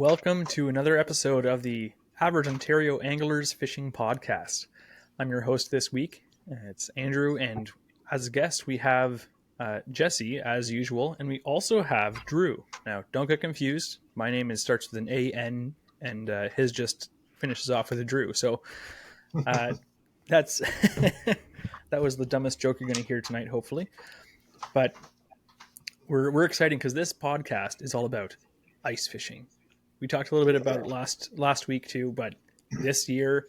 Welcome to another episode of the Average Ontario Anglers Fishing Podcast. I'm your host this week. It's Andrew, and as a guest, we have Jesse, as usual, and we also have Drew. Now, don't get confused. My name starts with an A-N, and his just finishes off with a Drew. So that's that was the dumbest joke you're going to hear tonight, hopefully. But we're excited because this podcast is all about ice fishing. We talked a little bit about it last week too, but this year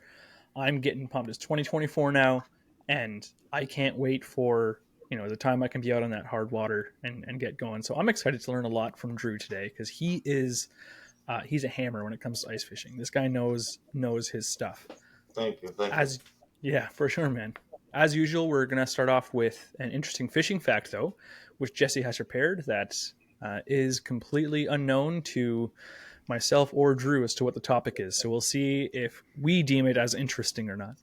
I'm getting pumped. It's 2024 now, and I can't wait for the time I can be out on that hard water and get going. So I'm excited to learn a lot from Drew today because he's a hammer when it comes to ice fishing. This guy knows his stuff. Thank you. Yeah, for sure, man. As usual, we're gonna start off with an interesting fishing fact, though, which Jesse has prepared that is completely unknown to myself or Drew as to what the topic is. So we'll see if we deem it as interesting or not.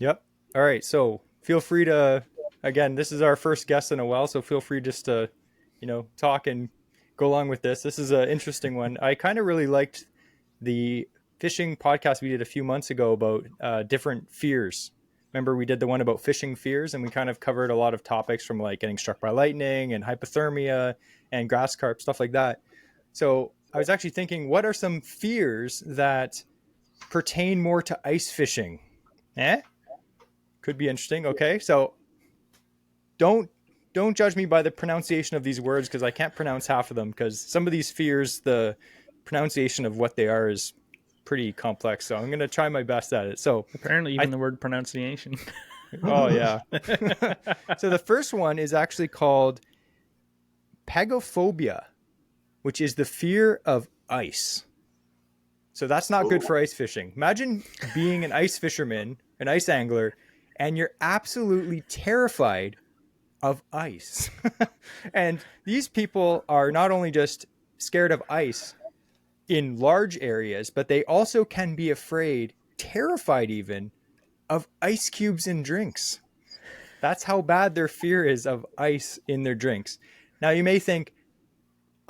Yep. All right. So feel free to, again, this is our first guest in a while, so feel free just to, talk and go along with this. This is an interesting one. I kind of really liked the fishing podcast we did a few months ago about different fears. Remember we did the one about fishing fears, and we kind of covered a lot of topics from like getting struck by lightning and hypothermia and grass carp, stuff like that. So I was actually thinking, what are some fears that pertain more to ice fishing? Could be interesting. Okay. So don't judge me by the pronunciation of these words, because I can't pronounce half of them, because some of these fears, the pronunciation of what they are is pretty complex. So I'm going to try my best at it. So apparently even the word pronunciation. Oh yeah. So the first one is actually called pagophobia, which is the fear of ice. So that's not good for ice fishing. Imagine being an ice fisherman, an ice angler, and you're absolutely terrified of ice. And these people are not only just scared of ice in large areas, but they also can be afraid, terrified even, of ice cubes in drinks. That's how bad their fear is of ice in their drinks. Now you may think,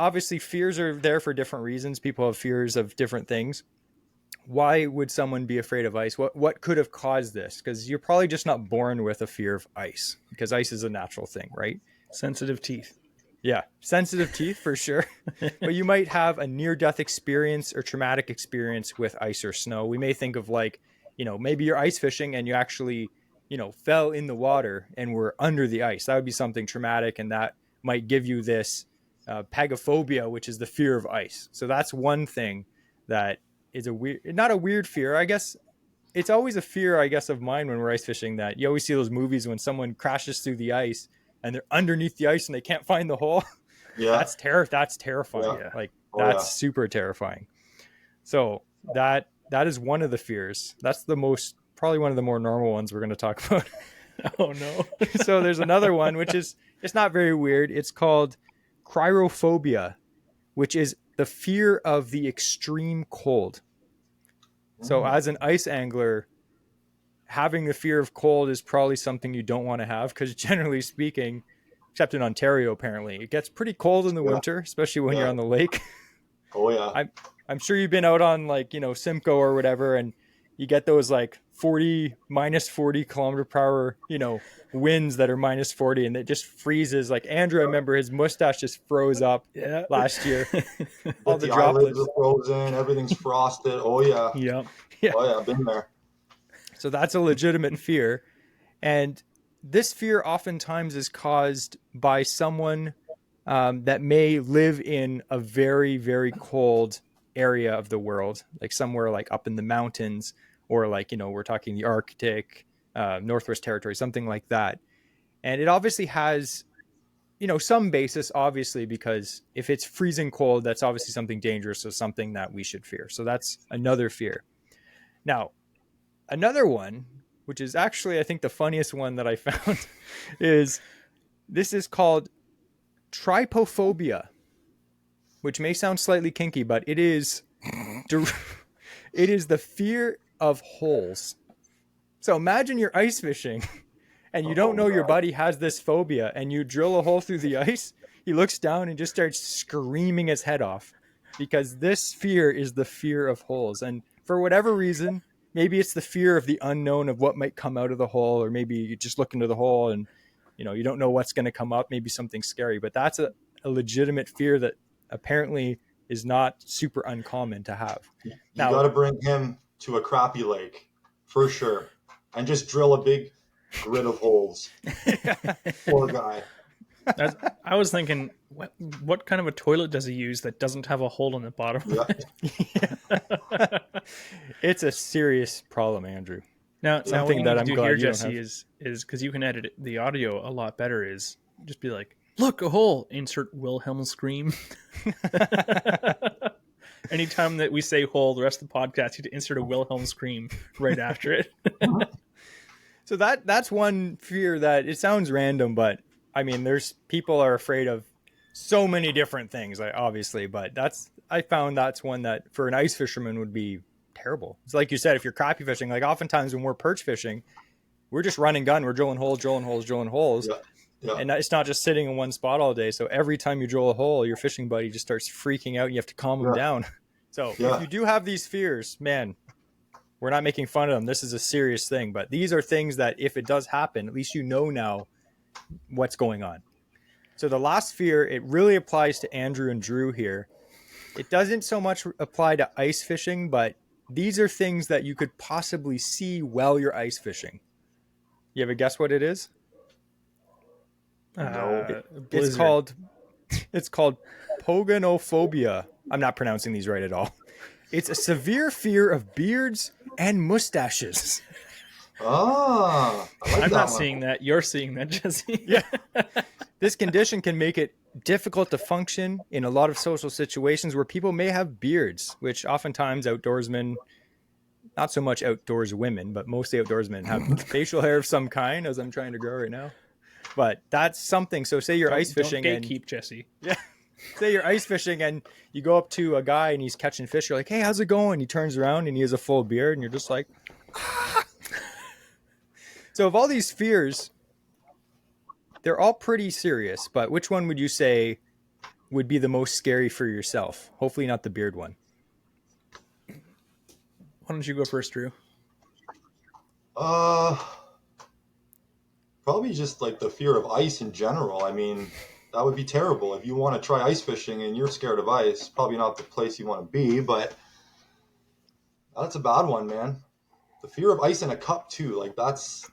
obviously, fears are there for different reasons. People have fears of different things. Why would someone be afraid of ice? What could have caused this? Because you're probably just not born with a fear of ice, because ice is a natural thing, right? Sensitive teeth. Yeah, sensitive teeth for sure. But you might have a near-death experience or traumatic experience with ice or snow. We may think of maybe you're ice fishing and you actually, fell in the water and were under the ice. That would be something traumatic, and that might give you this pagophobia, which is the fear of ice. So that's one thing that is not a weird fear. I guess it's always a fear, of mine when we're ice fishing, that you always see those movies when someone crashes through the ice and they're underneath the ice and they can't find the hole. Yeah. That's terrifying. Yeah. Super terrifying. So that is one of the fears. That's probably one of the more normal ones we're going to talk about. Oh no. So there's another one, which is, it's not very weird. It's called cryophobia, which is the fear of the extreme cold. So as an ice angler, having the fear of cold is probably something you don't want to have, because generally speaking, except in Ontario, apparently, it gets pretty cold in the winter, especially when you're on the lake. Oh yeah. I'm sure you've been out on Simcoe or whatever, and you get those minus 40 kilometer per hour, winds that are minus 40, and it just freezes. Like Andrew, I remember his mustache just froze up last year. All the droplets are frozen, everything's frosted. Oh yeah. Yeah. Oh yeah, I've been there. So that's a legitimate fear. And this fear oftentimes is caused by someone that may live in a very, very cold area of the world, like somewhere up in the mountains, or we're talking the Arctic, Northwest Territories, something like that. And it obviously has, some basis, obviously, because if it's freezing cold, that's obviously something dangerous, so something that we should fear. So that's another fear. Now, another one, which is actually, I think, the funniest one that I found, is called trypophobia, which may sound slightly kinky, but it is the fear of holes. So imagine you're ice fishing and you don't know your buddy has this phobia, and you drill a hole through the ice. He looks down and just starts screaming his head off. because this fear is the fear of holes. And for whatever reason, maybe it's the fear of the unknown of what might come out of the hole, or maybe you just look into the hole and, you don't know what's going to come up, maybe something scary. But that's a legitimate fear that apparently is not super uncommon to have. You got to bring him to a crappie lake for sure, and just drill a big grid of holes. Poor guy. I was thinking, what kind of a toilet does he use that doesn't have a hole in the bottom? Yeah. It's a serious problem, Andrew. Now what you need to do here, Jesse, is because you can edit the audio a lot better, is just be like, look, a hole, insert Wilhelm scream. Anytime that we say hole, the rest of the podcast, you have to insert a Wilhelm scream right after it. So that's one fear that it sounds random, but I mean, people are afraid of so many different things, obviously, but I found that's one that for an ice fisherman would be terrible. It's like you said, if you're crappie fishing, like oftentimes when we're perch fishing, we're just running gun, we're drilling holes. Yeah. Yeah. And it's not just sitting in one spot all day. So every time you drill a hole, your fishing buddy just starts freaking out and you have to calm them down. So if you do have these fears, man, we're not making fun of them. This is a serious thing, but these are things that if it does happen, at least you know now what's going on. So the last fear, it really applies to Andrew and Drew here. It doesn't so much apply to ice fishing, but these are things that you could possibly see while you're ice fishing. You have a guess what it is? No. It's called pogonophobia. I'm not pronouncing these right at all. It's a severe fear of beards and mustaches. I'm not seeing that. You're seeing that, Jesse. Yeah. This condition can make it difficult to function in a lot of social situations where people may have beards, which oftentimes outdoorsmen, not so much outdoors women, but mostly outdoorsmen have facial hair of some kind, as I'm trying to grow right now. But that's something. So say you're ice fishing and keep Jesse. Yeah. Say you're ice fishing and you go up to a guy and he's catching fish. You're like, hey, how's it going? He turns around and he has a full beard and you're just like, ah. So of all these fears, they're all pretty serious, but which one would you say would be the most scary for yourself? Hopefully not the beard one. Why don't you go first, Drew? Probably just like the fear of ice in general. I mean, that would be terrible. If you want to try ice fishing and you're scared of ice, probably not the place you want to be, but that's a bad one, man. The fear of ice in a cup too. Like that's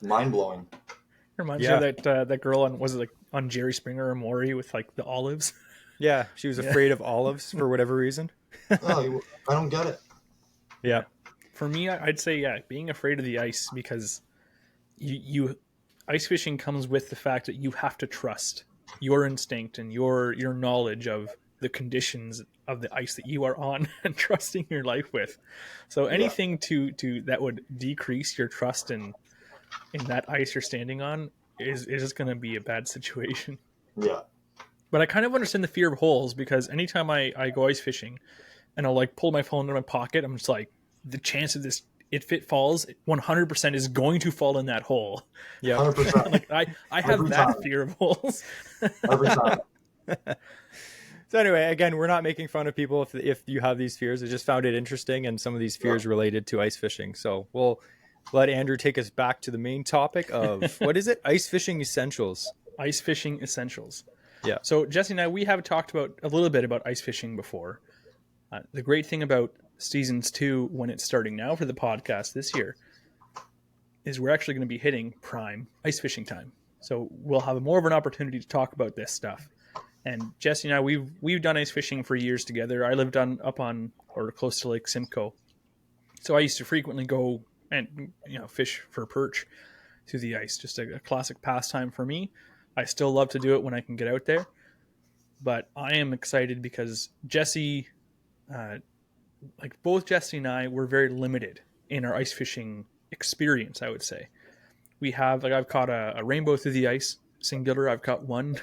mind-blowing. Reminds me of that girl on Jerry Springer or Maury with like the olives. Yeah, she was afraid of olives for whatever reason. I don't get it. Yeah. For me, I'd say being afraid of the ice, because you ice fishing comes with the fact that you have to trust your instinct and your knowledge of the conditions of the ice that you are on and trusting your life with. So anything to that would decrease your trust in that ice you're standing on is just going to be a bad situation. Yeah. But I kind of understand the fear of holes, because anytime I go ice fishing and I'll like pull my phone into my pocket, I'm just like, the chance of this, if it falls, 100% is going to fall in that hole. Yeah. 100%. Like I have that fear of holes. Every time. So anyway, again, we're not making fun of people if you have these fears. I just found it interesting, and some of these fears related to ice fishing. So we'll let Andrew take us back to the main topic of, what is it? Ice fishing essentials. Ice fishing essentials. Yeah. So Jesse and I, we have talked about a little bit about ice fishing before. The great thing about seasons 2, when it's starting now for the podcast this year, is we're actually going to be hitting prime ice fishing time. So we'll have more of an opportunity to talk about this stuff. And Jesse and I, we've done ice fishing for years together. I lived up on or close to Lake Simcoe, so I used to frequently go and fish for perch through the ice. Just a classic pastime for me. I still love to do it when I can get out there. But I am excited because Jesse, like both Jesse and I, were very limited in our ice fishing experience, I would say. We have, like, I've caught a rainbow through the ice, singular. I've caught one.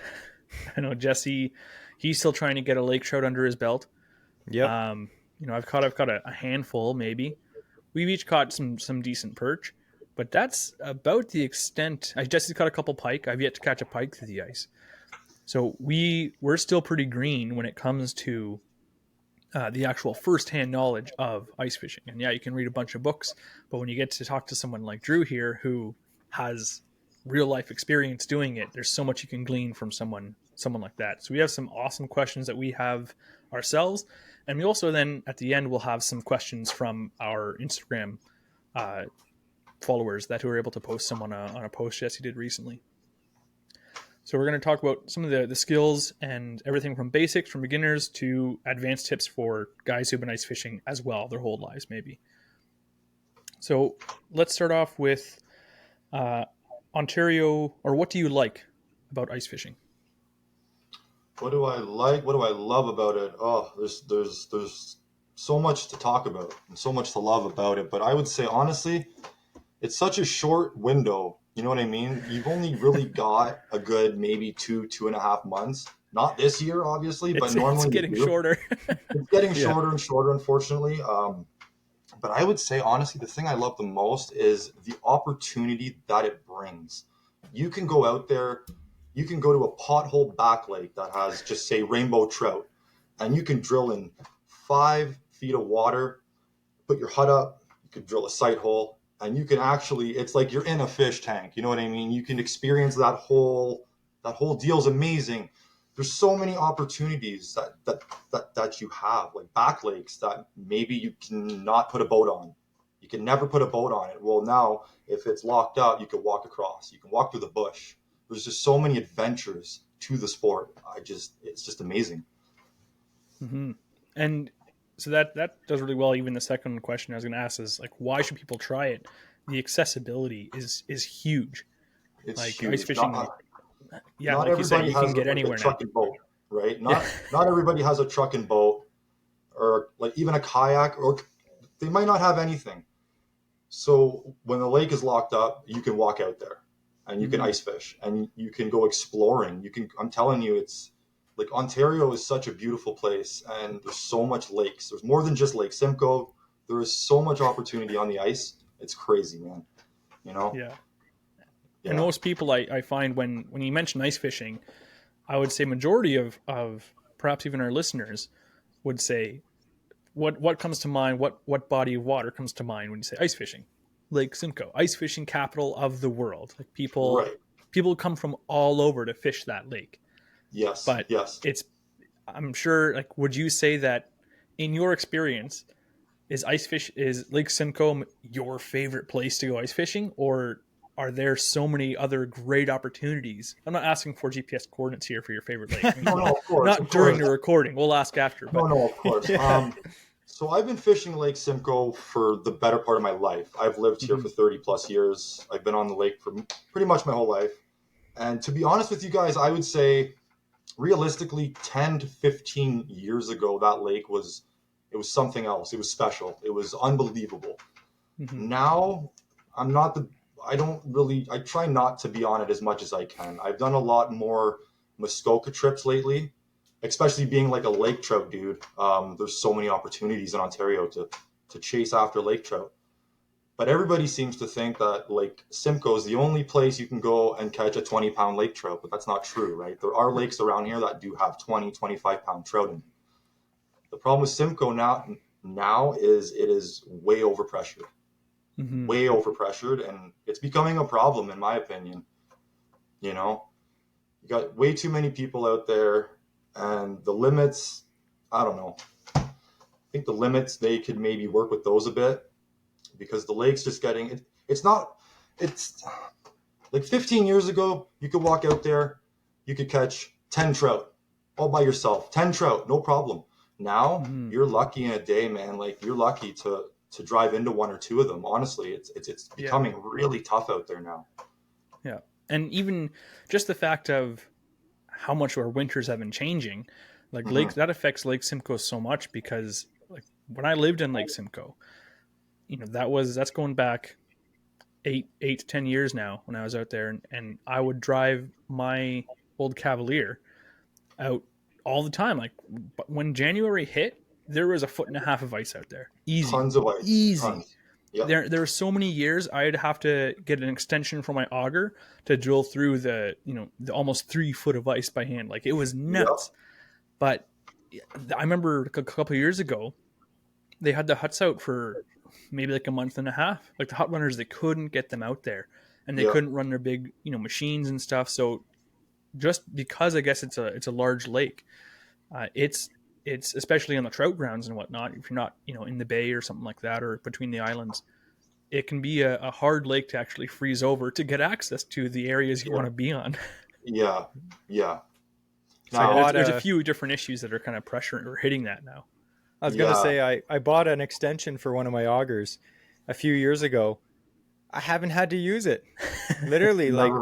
I know Jesse, he's still trying to get a lake trout under his belt. Yeah. I've caught a handful, maybe. We've each caught some decent perch, but that's about the extent. Jesse's caught a couple pike. I've yet to catch a pike through the ice. So we're still pretty green when it comes to the actual firsthand knowledge of ice fishing. And yeah, you can read a bunch of books, but when you get to talk to someone like Drew here, who has real life experience doing it, there's so much you can glean from someone like that. So we have some awesome questions that we have ourselves, and we also then at the end we'll have some questions from our Instagram followers that who were able to post some on a post Jesse did recently. So we're going to talk about some of the skills and everything from basics, from beginners to advanced tips for guys who've been ice fishing as well their whole lives maybe. So let's start off with Ontario, or what do you like about ice fishing? What do I like? What do I love about it? Oh, there's so much to talk about and so much to love about it. But I would say honestly, it's such a short window. You know what I mean? You've only really got a good maybe 2.5 months. Not this year, obviously, but normally it's getting shorter. It's getting shorter and shorter, unfortunately. But I would say honestly, the thing I love the most is the opportunity that it brings. You can go out there, you can go to a pothole back lake that has just say rainbow trout, and you can drill in 5 feet of water, put your hut up, you could drill a sight hole, and you can actually, it's like you're in a fish tank. You know what I mean? You can experience that whole deal's amazing. There's so many opportunities that you have, like back lakes that maybe you cannot put a boat on. You can never put a boat on it. Well, now if it's locked up, you can walk across. You can walk through the bush. There's just so many adventures to the sport. It's just amazing. Mm-hmm. And so that does really well. Even the second question I was going to ask is like, why should people try it? The accessibility is huge. It's like huge. Ice fishing. Not like you said, you can get anywhere a truck now. and boat, right? Not everybody has a truck and boat, or like even a kayak, or they might not have anything. So when the lake is locked up, you can walk out there and you can ice fish and you can go exploring. I'm telling you, it's like Ontario is such a beautiful place, and there's so much lakes. There's more than just Lake Simcoe. There is so much opportunity on the ice. It's crazy, man. You know? Yeah. And most people I find when you mention ice fishing, I would say majority of perhaps even our listeners would say, what comes to mind, what body of water comes to mind when you say ice fishing? Lake Simcoe, ice fishing capital of the world. Like people come from all over to fish that lake. Yes. But yes. I'm sure, like, would you say that in your experience, is Lake Simcoe your favorite place to go ice fishing, or are there so many other great opportunities? I'm not asking for GPS coordinates here for your favorite lake. I mean, no, of course. Not during the recording. We'll ask after. But... No, of course. Yeah. So I've been fishing Lake Simcoe for the better part of my life. I've lived here for 30 plus years. I've been on the lake for pretty much my whole life. And to be honest with you guys, I would say realistically 10 to 15 years ago, that lake was something else. It was special. It was unbelievable. Mm-hmm. Now I try not to be on it as much as I can. I've done a lot more Muskoka trips lately, especially being like a lake trout dude. There's so many opportunities in Ontario to chase after lake trout. But everybody seems to think that Lake Simcoe is the only place you can go and catch a 20-pound lake trout, but that's not true, right? There are lakes around here that do have 20, 25-pound trout in them. The problem with Simcoe now is it is way overpressured. Mm-hmm. Way overpressured, and it's becoming a problem in my opinion. You know, you got way too many people out there, and the limits, I don't know. I think the limits, they could maybe work with those a bit, because the lake's just getting it's like 15 years ago, you could walk out there, you could catch 10 trout all by yourself. 10 trout, no problem. Now you're lucky in a day, man. Like, you're lucky to drive into one or two of them. Honestly, it's becoming really tough out there now. Yeah. And even just the fact of how much our winters have been changing, like that affects Lake Simcoe so much, because like when I lived in Lake Simcoe, you know, that's going back 8 to 10 years now when I was out there, and I would drive my old Cavalier out all the time. Like when January hit, there was 1.5 feet of ice out there. Easy. Tons of ice. Easy. Tons. Yep. There were so many years I'd have to get an extension from my auger to drill through the almost 3 foot of ice by hand. Like, it was nuts. Yep. But I remember a couple of years ago, they had the huts out for maybe like a month and a half. Like the hut runners, they couldn't get them out there, and they Yeah. couldn't run their big, machines and stuff. So just because I guess it's a large lake, it's especially on the trout grounds and whatnot. If you're not in the bay or something like that, or between the islands, it can be a hard lake to actually freeze over to get access to the areas you want to be on. Yeah. Yeah. So Now, there's a few different issues that are kind of pressure or hitting that now. I was going to Yeah. say, I bought an extension for one of my augers a few years ago. I haven't had to use it. Literally, like,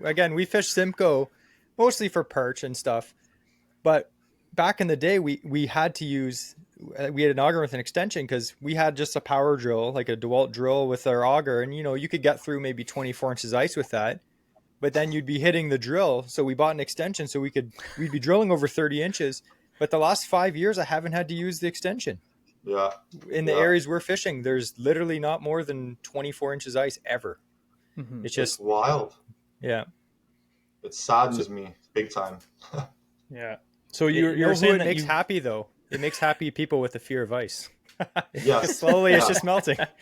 again, we fish Simcoe mostly for perch and stuff. But back in the day, we had an auger with an extension because we had just a power drill, like a DeWalt drill with our auger. And, you could get through maybe 24 inches ice with that. But then you'd be hitting the drill. So we bought an extension so we'd be drilling over 30 inches. But the last 5 years, I haven't had to use the extension. yeah. In the areas we're fishing, there's literally not more than 24 inches ice ever. Mm-hmm. It's just, It's wild. yeah. It saddens me big time. Yeah. So You you're know saying who it that makes happy, though? It makes happy people with the fear of ice. Yes. Slowly, it's Yeah. just melting. I was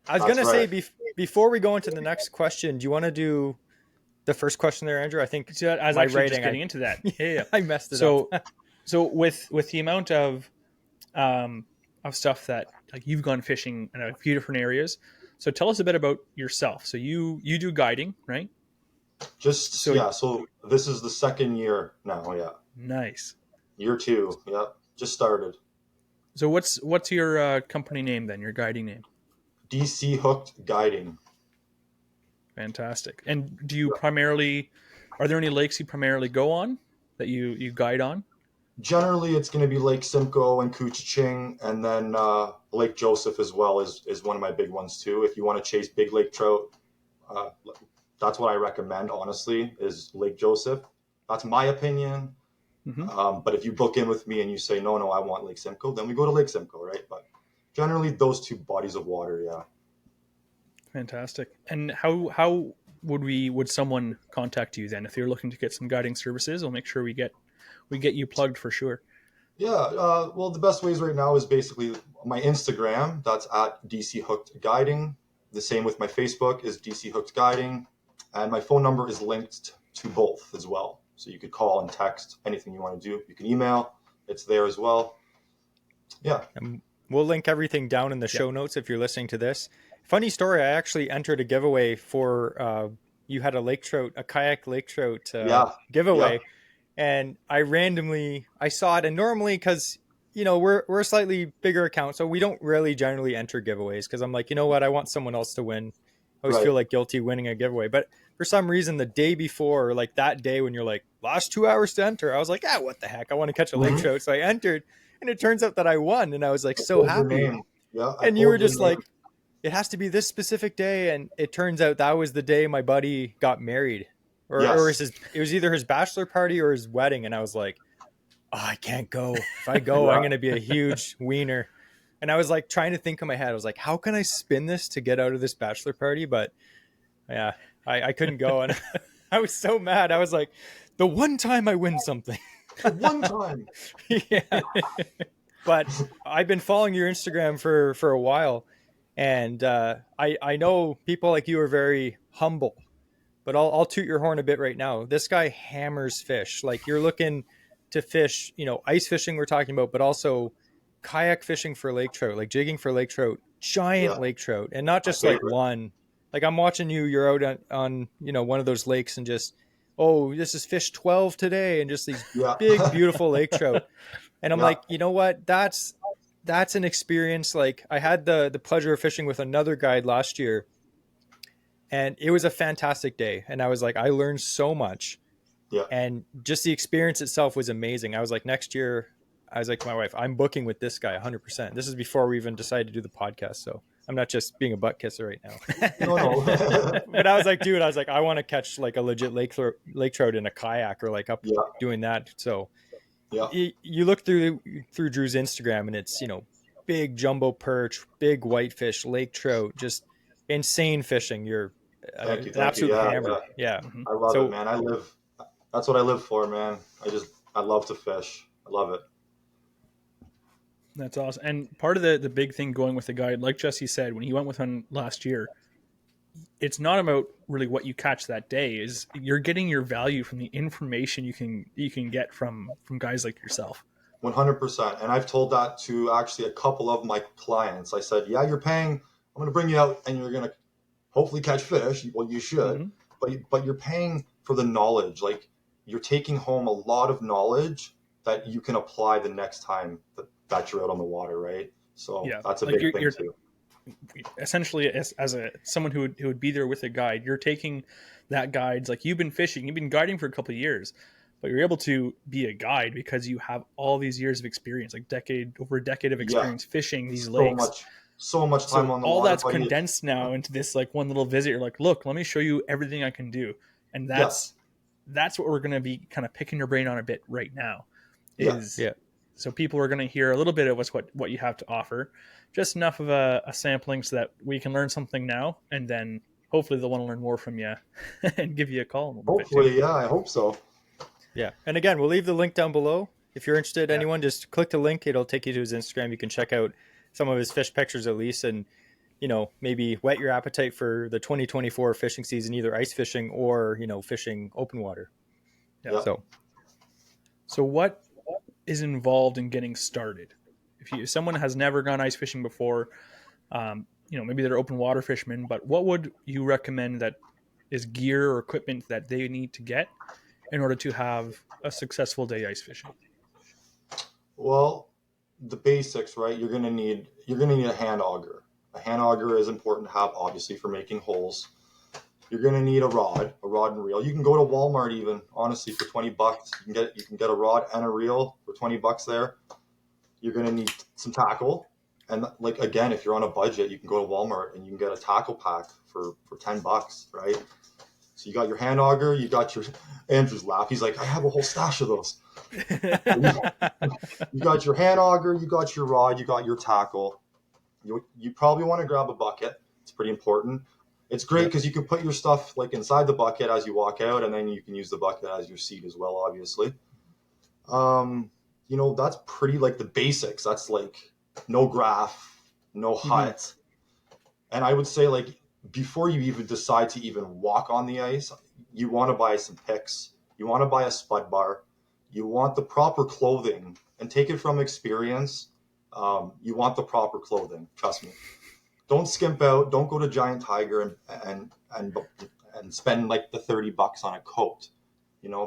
That's going to say, right. before we go into the next question, do you want to do the first question there, Andrew? I think So I was my actually just writing, getting into that. Yeah. I messed it So up. so with the amount of stuff that like you've gone fishing in a few different areas. So tell us a bit about yourself. So you do guiding, right? So this is the second year now. Yeah. Nice. Year 2. Yeah. Just started. So what's your company name then? Your guiding name? DC Hooked Guiding. Fantastic. And do you are there any lakes you primarily go on that you guide on? Generally, it's going to be Lake Simcoe and Couchiching, and then Lake Joseph as well is one of my big ones too. If you want to chase big lake trout, uh, that's what I recommend, honestly, is Lake Joseph. That's my opinion. Mm-hmm. But if you book in with me and you say, no, I want Lake Simcoe, then we go to Lake Simcoe, right? But generally, those two bodies of water, yeah. Fantastic. And how would someone contact you then if you're looking to get some guiding services? We'll make sure we get you plugged for sure. Yeah, well, the best ways right now is basically my Instagram. That's at DC Hooked Guiding. The same with my Facebook is DC Hooked Guiding. And my phone number is linked to both as well. So you could call and text anything you want to do. You can email. It's there as well. Yeah. And we'll link everything down in the show notes if you're listening to this. Funny story, I actually entered a giveaway for, you had a kayak lake trout giveaway. Yeah. And I saw it, and normally, because we're a slightly bigger account, so we don't really generally enter giveaways because I'm like, you know what, I want someone else to win. I always feel like guilty winning a giveaway, but for some reason the day before, or like that day when you're like last 2 hours to enter, I was like, what the heck, I want to catch a lake trout, so I entered, and it turns out that I won, and I was like so happy. Yeah, and you were just like, it has to be this specific day, and it turns out that was the day my buddy got married. Or it was either his bachelor party or his wedding. And I was like, I can't go. If I go, I'm going to be a huge wiener. And I was like trying to think in my head. I was like, how can I spin this to get out of this bachelor party? But yeah, I couldn't go. And I was so mad. I was like, the one time I win something. One time. Yeah. But I've been following your Instagram for a while. And I know people like you are very humble. But I'll toot your horn a bit right now. This guy hammers fish. Like you're looking to fish, ice fishing we're talking about, but also kayak fishing for lake trout, like jigging for lake trout, giant lake trout, and not just like one. Like I'm watching you're out on one of those lakes and just, this is fish 12 today, and just these big, beautiful lake trout. And I'm like, you know what? That's an experience. Like I had the pleasure of fishing with another guide last year. And it was a fantastic day. And I was like, I learned so much. Yeah. And just the experience itself was amazing. I was like, next year, I was like to my wife, I'm booking with this guy 100%. This is before we even decided to do the podcast. So I'm not just being a butt kisser right now. No. But I was like, dude, I want to catch like a legit lake trout in a kayak or like up doing that. So you look through Drew's Instagram and it's, big jumbo perch, big whitefish, lake trout, just insane fishing. You're an absolute hammer. Yeah. I love it, man. That's what I live for, man. I love to fish. I love it. That's awesome. And part of the big thing going with the guide, like Jesse said, when he went with one last year, it's not about really what you catch that day. Is you're getting your value from the information you can get from guys like yourself. 100%. And I've told that to actually a couple of my clients. I said, yeah, you're paying, I'm going to bring you out and you're going to hopefully catch fish. Well, you should, but you're paying for the knowledge. Like, you're taking home a lot of knowledge that you can apply the next time that you're out on the water, right? So that's a like big thing too. Essentially, as someone who would be there with a guide, you're taking that guide's, like, you've been fishing, you've been guiding for a couple of years, but you're able to be a guide because you have all these years of experience, like over a decade of experience fishing these lakes. So much time on the all water. That's condensed now into this like one little visit. You're like, look, let me show you everything I can do. And that's what we're going to be kind of picking your brain on a bit right now. So people are going to hear a little bit of what you have to offer, just enough of a sampling so that we can learn something now, and then hopefully they'll want to learn more from you and give you a call. Hopefully, yeah, I hope so. Yeah, and again, we'll leave the link down below. If you're interested, anyone, just click the link. It'll take you to his Instagram. You can check out some of his fish pictures at least, and maybe whet your appetite for the 2024 fishing season, either ice fishing or fishing open water. Yeah. So what is involved in getting started? If someone has never gone ice fishing before, maybe they're open water fishermen, but what would you recommend that is gear or equipment that they need to get in order to have a successful day ice fishing? Well, the basics, right? You're gonna need a hand auger. A hand auger is important to have, obviously, for making holes. You're gonna need a rod and reel. You can go to Walmart even, honestly, for $20. You can get a rod and a reel for $20 there. You're gonna need some tackle, and like, again, if you're on a budget, you can go to Walmart and you can get a tackle pack for $10, right? So you got your hand auger, you got your Andrew's laugh. He's like, I have a whole stash of those. You got your hand auger, you got your rod, you got your tackle. You probably want to grab a bucket. It's pretty important. It's great because you can put your stuff like inside the bucket as you walk out, and then you can use the bucket as your seat as well, obviously. That's pretty like the basics. That's like no graph, no hut. And I would say, like, before you even decide to even walk on the ice, you want to buy some picks. You want to buy a spud bar. You want the proper clothing, and take it from experience. You want the proper clothing. Trust me. Don't skimp out. Don't go to Giant Tiger and spend like the $30 on a coat,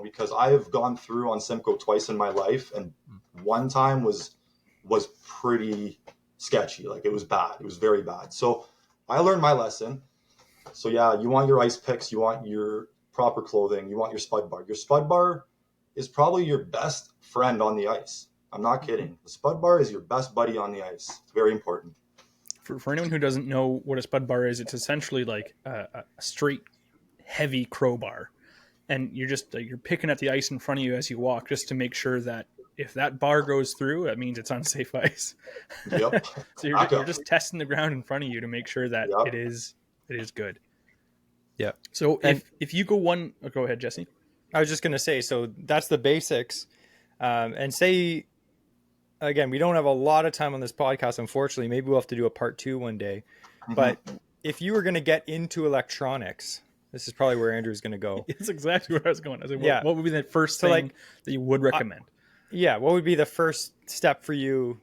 because I have gone through on Simcoe twice in my life, and one time was pretty sketchy. Like, it was bad. It was very bad. So I learned my lesson. So yeah, you want your ice picks. You want your proper clothing. You want your spud bar. Your spud bar is probably your best friend on the ice. I'm not kidding. The spud bar is your best buddy on the ice. It's very important. For anyone who doesn't know what a spud bar is, it's essentially like a straight, heavy crowbar, and you're picking at the ice in front of you as you walk, just to make sure that if that bar goes through, that means it's unsafe ice. Yep. So you're just testing the ground in front of you to make sure that it is good. Yeah. So if you go go ahead, Jesse. I was just going to say, so that's the basics. And say, again, we don't have a lot of time on this podcast, unfortunately. Maybe we'll have to do a part 2 one day. Mm-hmm. But if you were going to get into electronics, this is probably where Andrew's going to go. It's exactly where I was going. I was like, what would be the first thing that you would recommend? What would be the first step for you,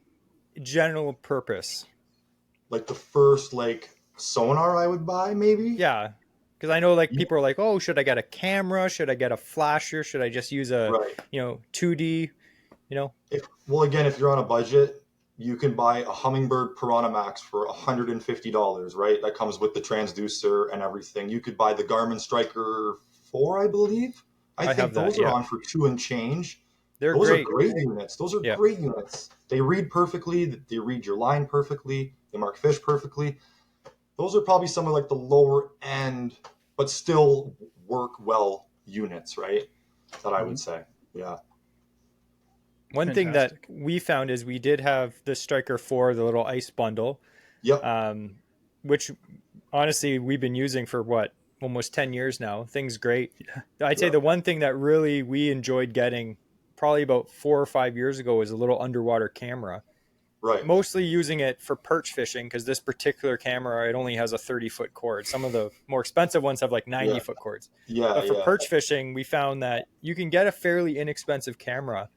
general purpose? Like the first, like, sonar I would buy, maybe? Yeah. Because I know, like, people are like, oh, should I get a camera? Should I get a flasher? Should I just use a, 2D, If you're on a budget, you can buy a Humminbird Piranha Max for $150, right? That comes with the transducer and everything. You could buy the Garmin Striker 4, I believe. I think those are on for $2 and change. Those are great units. Those are great units. They read perfectly. They read your line perfectly. They mark fish perfectly. Those are probably some of like the lower end, but still work well units, right? That I would say. Yeah. One thing that we found is we did have the Striker 4, the little ice bundle. Yep. Which honestly we've been using for almost 10 years now. Thing's great. I'd say the one thing that really we enjoyed getting probably about 4 or 5 years ago was a little underwater camera. Right. mostly using it for perch fishing because this particular camera, it only has a 30-foot cord. Some of the more expensive ones have like 90-foot cords. Yeah. But for Yeah. perch fishing, we found that you can get a fairly inexpensive camera.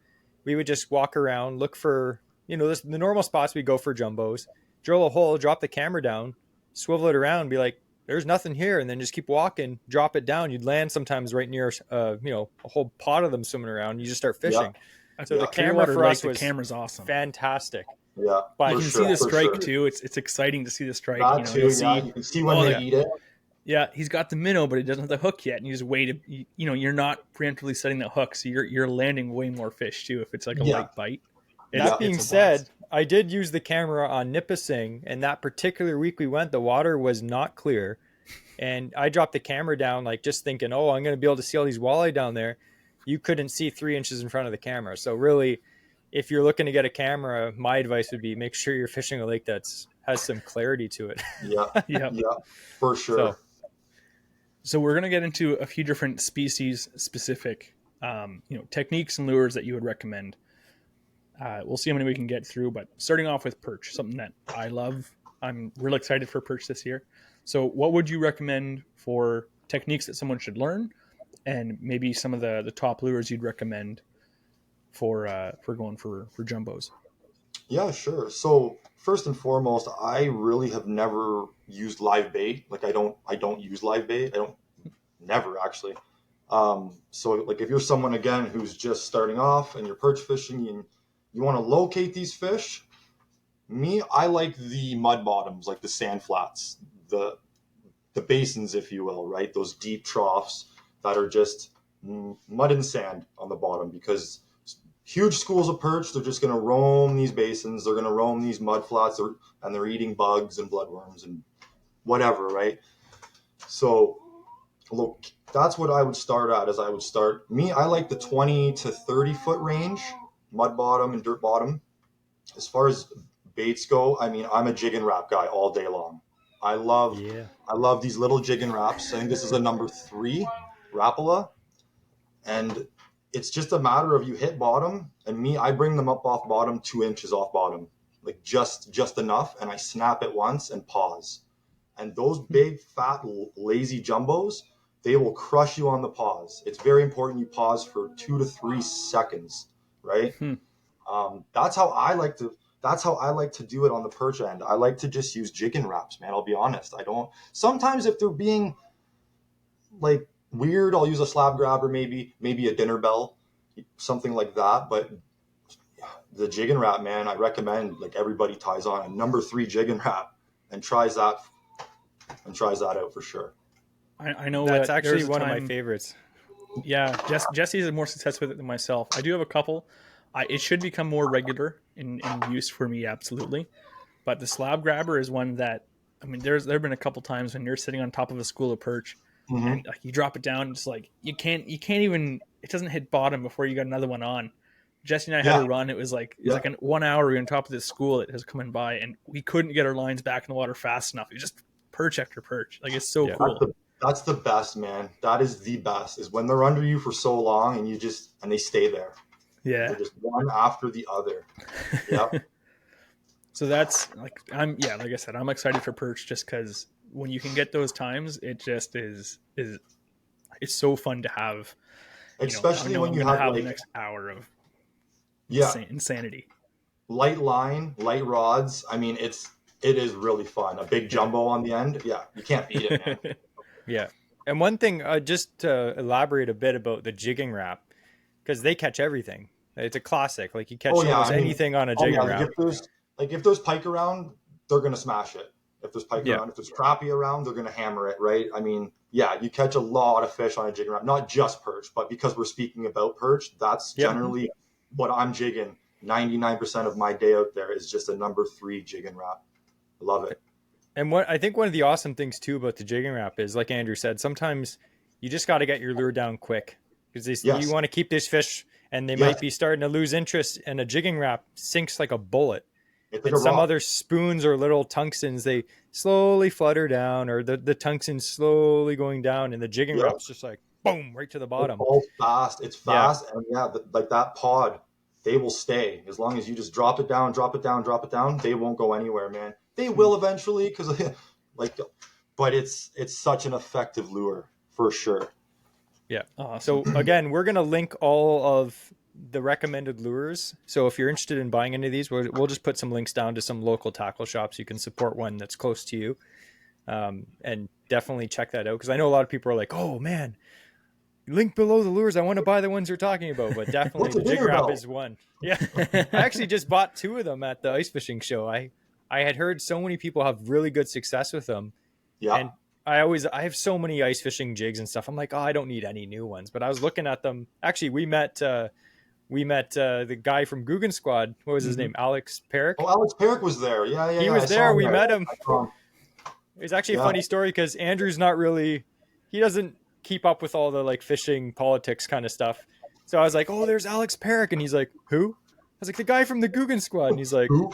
We would just walk around, look for, the normal spots we go for jumbos, drill a hole, drop the camera down, swivel it around, be like, there's nothing here, and then just keep walking, drop it down. You'd land sometimes right near, a whole pod of them swimming around. You just start fishing. Yeah. So the camera Clearwater for Lake, us was the camera's awesome. fantastic. Yeah. But You can see the strike too. It's exciting to see the strike. That too. You'll Yeah. see, You can see when they eat it. yeah, he's got the minnow, but he doesn't have the hook yet, and you just wait. You're not preemptively setting the hook, so you're landing way more fish too if it's like a light bite. That being said, I did use the camera on Nipissing, and that particular week we went, the water was not clear. And I dropped the camera down, like just thinking, oh, I'm going to be able to see all these walleye down there. You couldn't see 3 inches in front of the camera. So really, if you're looking to get a camera, my advice would be make sure you're fishing a lake has some clarity to it. Yeah, for sure. So we're going to get into a few different species specific, techniques and lures that you would recommend. We'll see how many we can get through, but starting off with perch, something that I love. I'm really excited for perch this year. So what would you recommend for techniques that someone should learn, and maybe some of the top lures you'd recommend for going for jumbos? Yeah, sure. So first and foremost, I really have never used live bait. Like I don't use live bait. Never actually. So like if you're someone again who's just starting off and you're perch fishing and you want to locate these fish, I like the mud bottoms, like the sand flats, the basins, if you will, right? Those deep troughs that are just mud and sand on the bottom, because huge schools of perch, they're just going to roam these basins. They're going to roam these mud flats, and they're eating bugs and bloodworms and whatever, right? So look, that's what I would start at. I like the 20 to 30 foot range, mud bottom and dirt bottom. As far as baits go, I mean, I'm a jig and wrap guy all day long. I love these little jig and wraps. I think this is a number 3 Rapala, and it's just a matter of you hit bottom, and I bring them up off bottom 2 inches off bottom, like just enough, and I snap it once and pause. And those big, fat, lazy jumbos, they will crush you on the pause. It's very important you pause for 2 to 3 seconds, right? That's how I like to do it on the perch end. I like to just use jig and wraps, man. I'll be honest. Sometimes if they're being like weird, I'll use a slab grabber, maybe a dinner bell, something like that. But the jig and wrap, man, I recommend like everybody ties on a number 3 jig and wrap and tries that out for sure. I know that's actually one of my favorites. Yeah, Jesse's had more success with it than myself. I do have a couple. It should become more regular in use for me, absolutely. But the slab grabber is one that, I mean, there have been a couple times when you're sitting on top of a school of perch, and like you drop it down, it's like you can't even. It doesn't hit bottom before you got another one on. Jesse and I had a run. It was like 1 hour we were on top of this school that has coming by, and we couldn't get our lines back in the water fast enough. It was just perch after perch. Like it's so cool. That's the best, man. That is the best. Is when they're under you for so long and they stay there. Yeah. They're just one after the other. Yep. So that's like like I said, I'm excited for perch just because when you can get those times, it just is it's so fun to have. Especially when you have the next hour of insanity. Light line, light rods. I mean, it is really fun. A big jumbo on the end. Yeah, you can't beat it, man. Yeah. And one thing, just to elaborate a bit about the jigging wrap, because they catch everything. It's a classic. Like you catch anything on a jigging wrap. If there's pike around, they're going to smash it. If there's pike around, if there's crappie around, they're going to hammer it, right? I mean, you catch a lot of fish on a jigging wrap, not just perch, but because we're speaking about perch, that's generally what I'm jigging. 99% of my day out there is just a number 3 jigging wrap. I love it. And I think one of the awesome things too about the jigging wrap is, like Andrew said, sometimes you just got to get your lure down quick because you want to keep this fish, and they might be starting to lose interest, and a jigging wrap sinks like a bullet. It's like and some other spoons or little tungstens, they slowly flutter down, or the tungsten slowly going down, and the jigging wrap's just like boom right to the bottom. It's all fast. It's fast, and like that pod. they will stay as long as you just drop it down, drop it down, drop it down. They won't go anywhere, man. They will eventually, because like, but it's such an effective lure for sure. Yeah. Awesome. So again, we're gonna link all of the recommended lures. So if you're interested in buying any of these, we'll just put some links down to some local tackle shops. You can support one that's close to you, and definitely check that out, because I know a lot of people are like, "Oh man, link below the lures. I want to buy the ones you're talking about." But definitely the Jig Wrap is one. Yeah, I actually just bought 2 of them at the ice fishing show. I had heard so many people have really good success with them. Yeah. And I have so many ice fishing jigs and stuff. I'm like, oh, I don't need any new ones. But I was looking at them. Actually, we met the guy from Guggen Squad. What was his name? Alex Perrick. Oh, Alex Perrick was there. Yeah. He was there. We met him. It was actually a funny story, because Andrew's not really, he doesn't keep up with all the like fishing politics kind of stuff. So I was like, oh, there's Alex Perrick. And he's like, who? I was like, the guy from the Guggen Squad. And he's like, Who?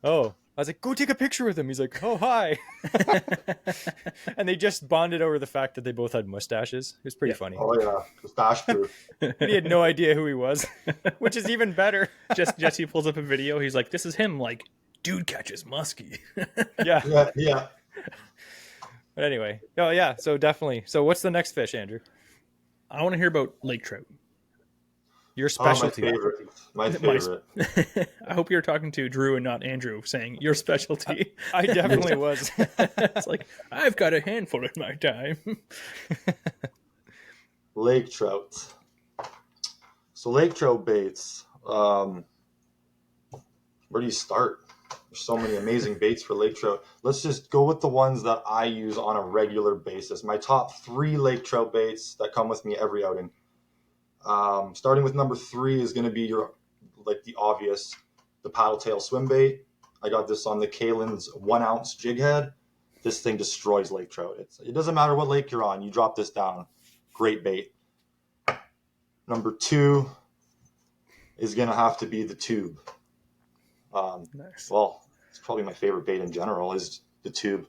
oh. I was like, go take a picture with him. He's like, oh, hi. And they just bonded over the fact that they both had mustaches. It was pretty funny. Oh, yeah. Mustache proof. He had no idea who he was, which is even better. Jesse pulls up a video. He's like, this is him. Like, dude catches muskie. Yeah. Yeah. But anyway. Oh, yeah. So definitely. So what's the next fish, Andrew? I want to hear about lake trout. Your specialty. My favorite. I hope you're talking to Drew and not Andrew, saying your specialty. I definitely was. It's like, I've got a handful in my time. Lake trout. So lake trout baits. Where do you start? There's so many amazing baits for lake trout. Let's just go with the ones that I use on a regular basis. My top 3 lake trout baits that come with me every outing. Starting with number 3 is going to be the obvious, the paddle tail swim bait. I got this on the Kalen's 1 ounce jig head. This thing destroys lake trout. It doesn't matter what lake you're on. You drop this down. Great bait. Number 2 is going to have to be the tube. Nice. Well, it's probably my favorite bait in general is the tube.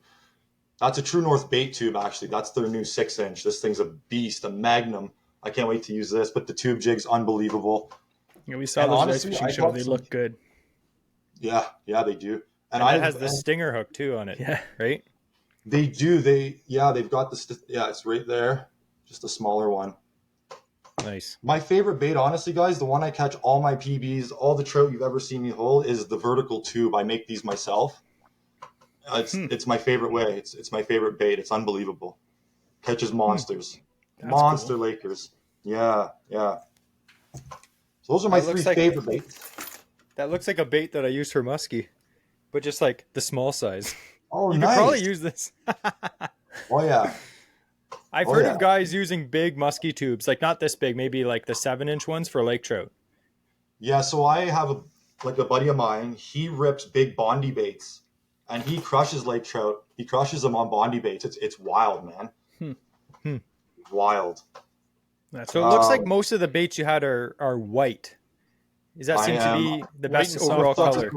That's a True North bait tube, actually. That's their new 6-inch. This thing's a beast, a magnum. I can't wait to use this, but the tube jig's unbelievable. Yeah, we saw those ice fishing show. They look good. Yeah, they do. And it has the stinger hook too on it. Yeah, right. They do. They've got it's right there, just a smaller one. Nice. My favorite bait, honestly, guys, the one I catch all my PBs, all the trout you've ever seen me hold, is the vertical tube. I make these myself. It's my favorite way. It's my favorite bait. It's unbelievable. Catches monsters. That's Monster cool. Lakers. Yeah. So those are my 3 favorite baits. That looks like a bait that I use for muskie, but just like the small size. Oh, you nice. could probably use this. Oh, yeah. I've heard of guys using big muskie tubes, like not this big, maybe like the 7-inch ones for lake trout. Yeah, so I have a buddy of mine. He rips big Bondi baits, and he crushes lake trout. He crushes them on Bondi baits. It's wild, man. Wild. That's So it looks like most of the baits you had are white. Does that seem to be the best overall color?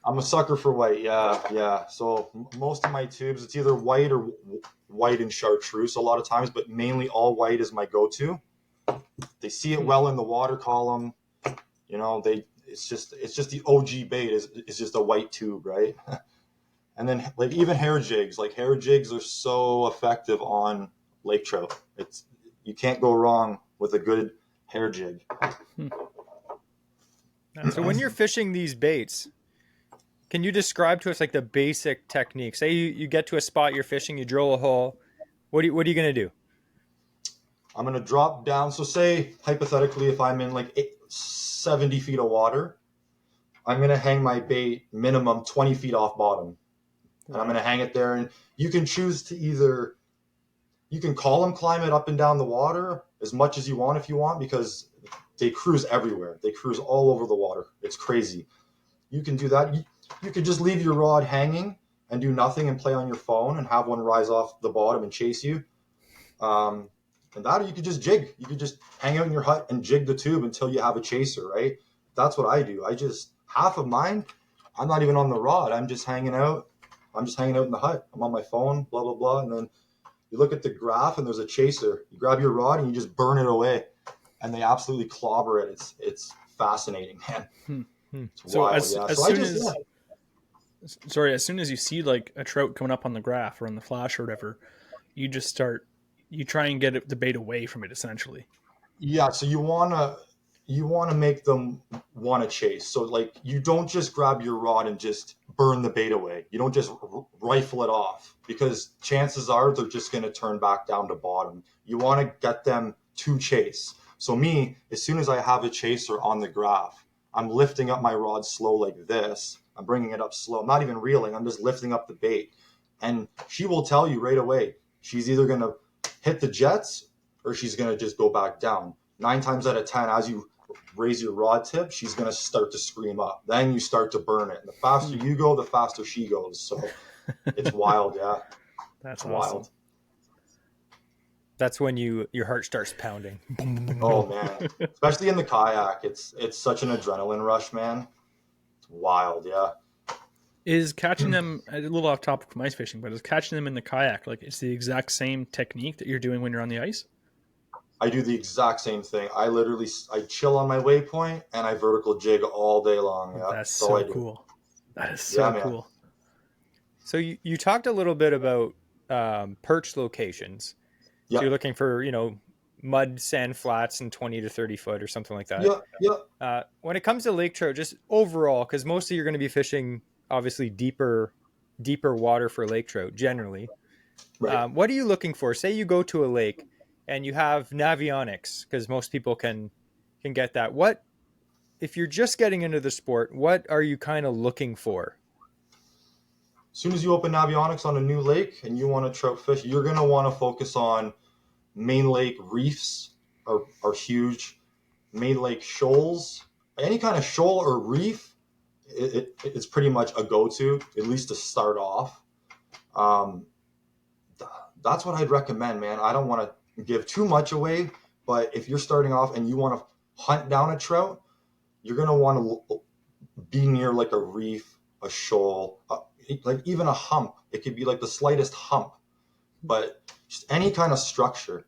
I'm a sucker for white. Yeah. So most of my tubes, it's either white or white and chartreuse a lot of times, but mainly all white is my go-to. They see it well in the water column. You know, it's just the OG bait is just a white tube, right? And then like even hair jigs are so effective on lake trout. You can't go wrong with a good hair jig. So when you're fishing these baits, can you describe to us like the basic technique? Say you get to a spot you're fishing, you drill a hole. What are you going to do? I'm going to drop down. So say hypothetically, if I'm in like 70 feet of water, I'm going to hang my bait minimum 20 feet off bottom. And I'm going to hang it there. And you can choose to you can column climb it up and down the water as much as you want if you want, because they cruise everywhere. They cruise all over the water. It's crazy. You can do that. You could just leave your rod hanging and do nothing and play on your phone and have one rise off the bottom and chase you. And that, or you could just jig. You could just hang out in your hut and jig the tube until you have a chaser, right? That's what I do. Half of mine, I'm not even on the rod. I'm just hanging out. I'm just hanging out in the hut. I'm on my phone, blah, blah, blah. And then you look at the graph and there's a chaser. You grab your rod and you just burn it away. and they absolutely clobber it. It's fascinating, man. It's So wild. as Yeah. as So I soon just as sorry, as soon as you see like a trout coming up on the graph or on the flash or whatever, you try and get the bait away from it essentially. yeah. So you wanna make them want to chase. So like you don't just grab your rod and just burn the bait away. You don't just rifle it off because chances are they're just going to turn back down to bottom. You want to get them to chase. So me, as soon as I have a chaser on the graph, I'm lifting up my rod slow like this. I'm bringing it up slow. I'm not even reeling. I'm just lifting up the bait. And she will tell you right away. She's either going to hit the jets or she's going to just go back down. 9 times out of 10, as you raise your rod tip, she's going to start to scream up. Then you start to burn it. And the faster you go, the faster she goes. So it's wild. Yeah. That's It's awesome. wild. That's when your heart starts pounding. Oh man. Especially in the kayak. It's such an adrenaline rush, man. It's wild. Yeah. Is catching them a little off topic from ice fishing, but is catching them in the kayak like it's the exact same technique that you're doing when you're on the ice? I do the exact same thing. I chill on my waypoint and I vertical jig all day long. Yeah. That's all I so do. cool. That is so man. cool. So you talked a little bit about perch locations. Yeah. So you're looking for, mud sand flats and 20 to 30 foot or something like that. Yeah. Yeah. When it comes to lake trout, just overall, because mostly you're going to be fishing obviously deeper water for lake trout generally. Right. What are you looking for? Say you go to a lake and you have navionics, because most people can get that. What, if you're just getting into the sport, what are you kind of looking for? As soon as you open navionics on a new lake and you want to trout fish, you're going to want to focus on main lake reefs are huge. Main lake shoals, any kind of shoal or reef, it's pretty much a go-to, at least to start off. That's what I'd recommend, man. I don't want to give too much away, but if you're starting off and you want to hunt down a trout, you're going to want to be near like a reef, a shoal, like even a hump. It could be like the slightest hump, but just any kind of structure,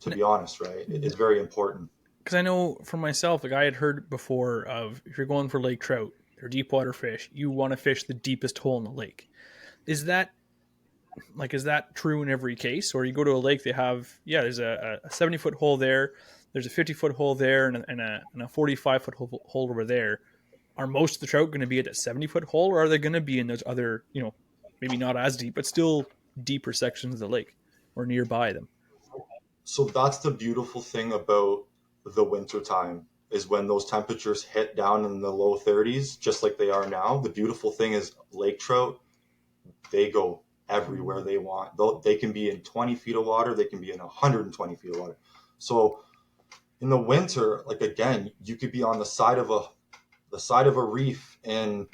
to be honest, right? It's very important. Because I know for myself, like I had heard before of if you're going for lake trout, they're deep water fish, you want to fish the deepest hole in the lake. Is that true in every case? Or you go to a lake, they have, there's a 70-foot hole there, there's a 50-foot hole there, and a 45-foot hole over there. Are most of the trout going to be at that 70-foot hole, or are they going to be in those other, maybe not as deep, but still deeper sections of the lake or nearby them? So that's the beautiful thing about the winter time, is when those temperatures hit down in the low 30s, just like they are now. The beautiful thing is lake trout, they go everywhere they want. They can be in 20 feet of water, they can be in 120 feet of water. So in the winter, like again, you could be on the side of a reef in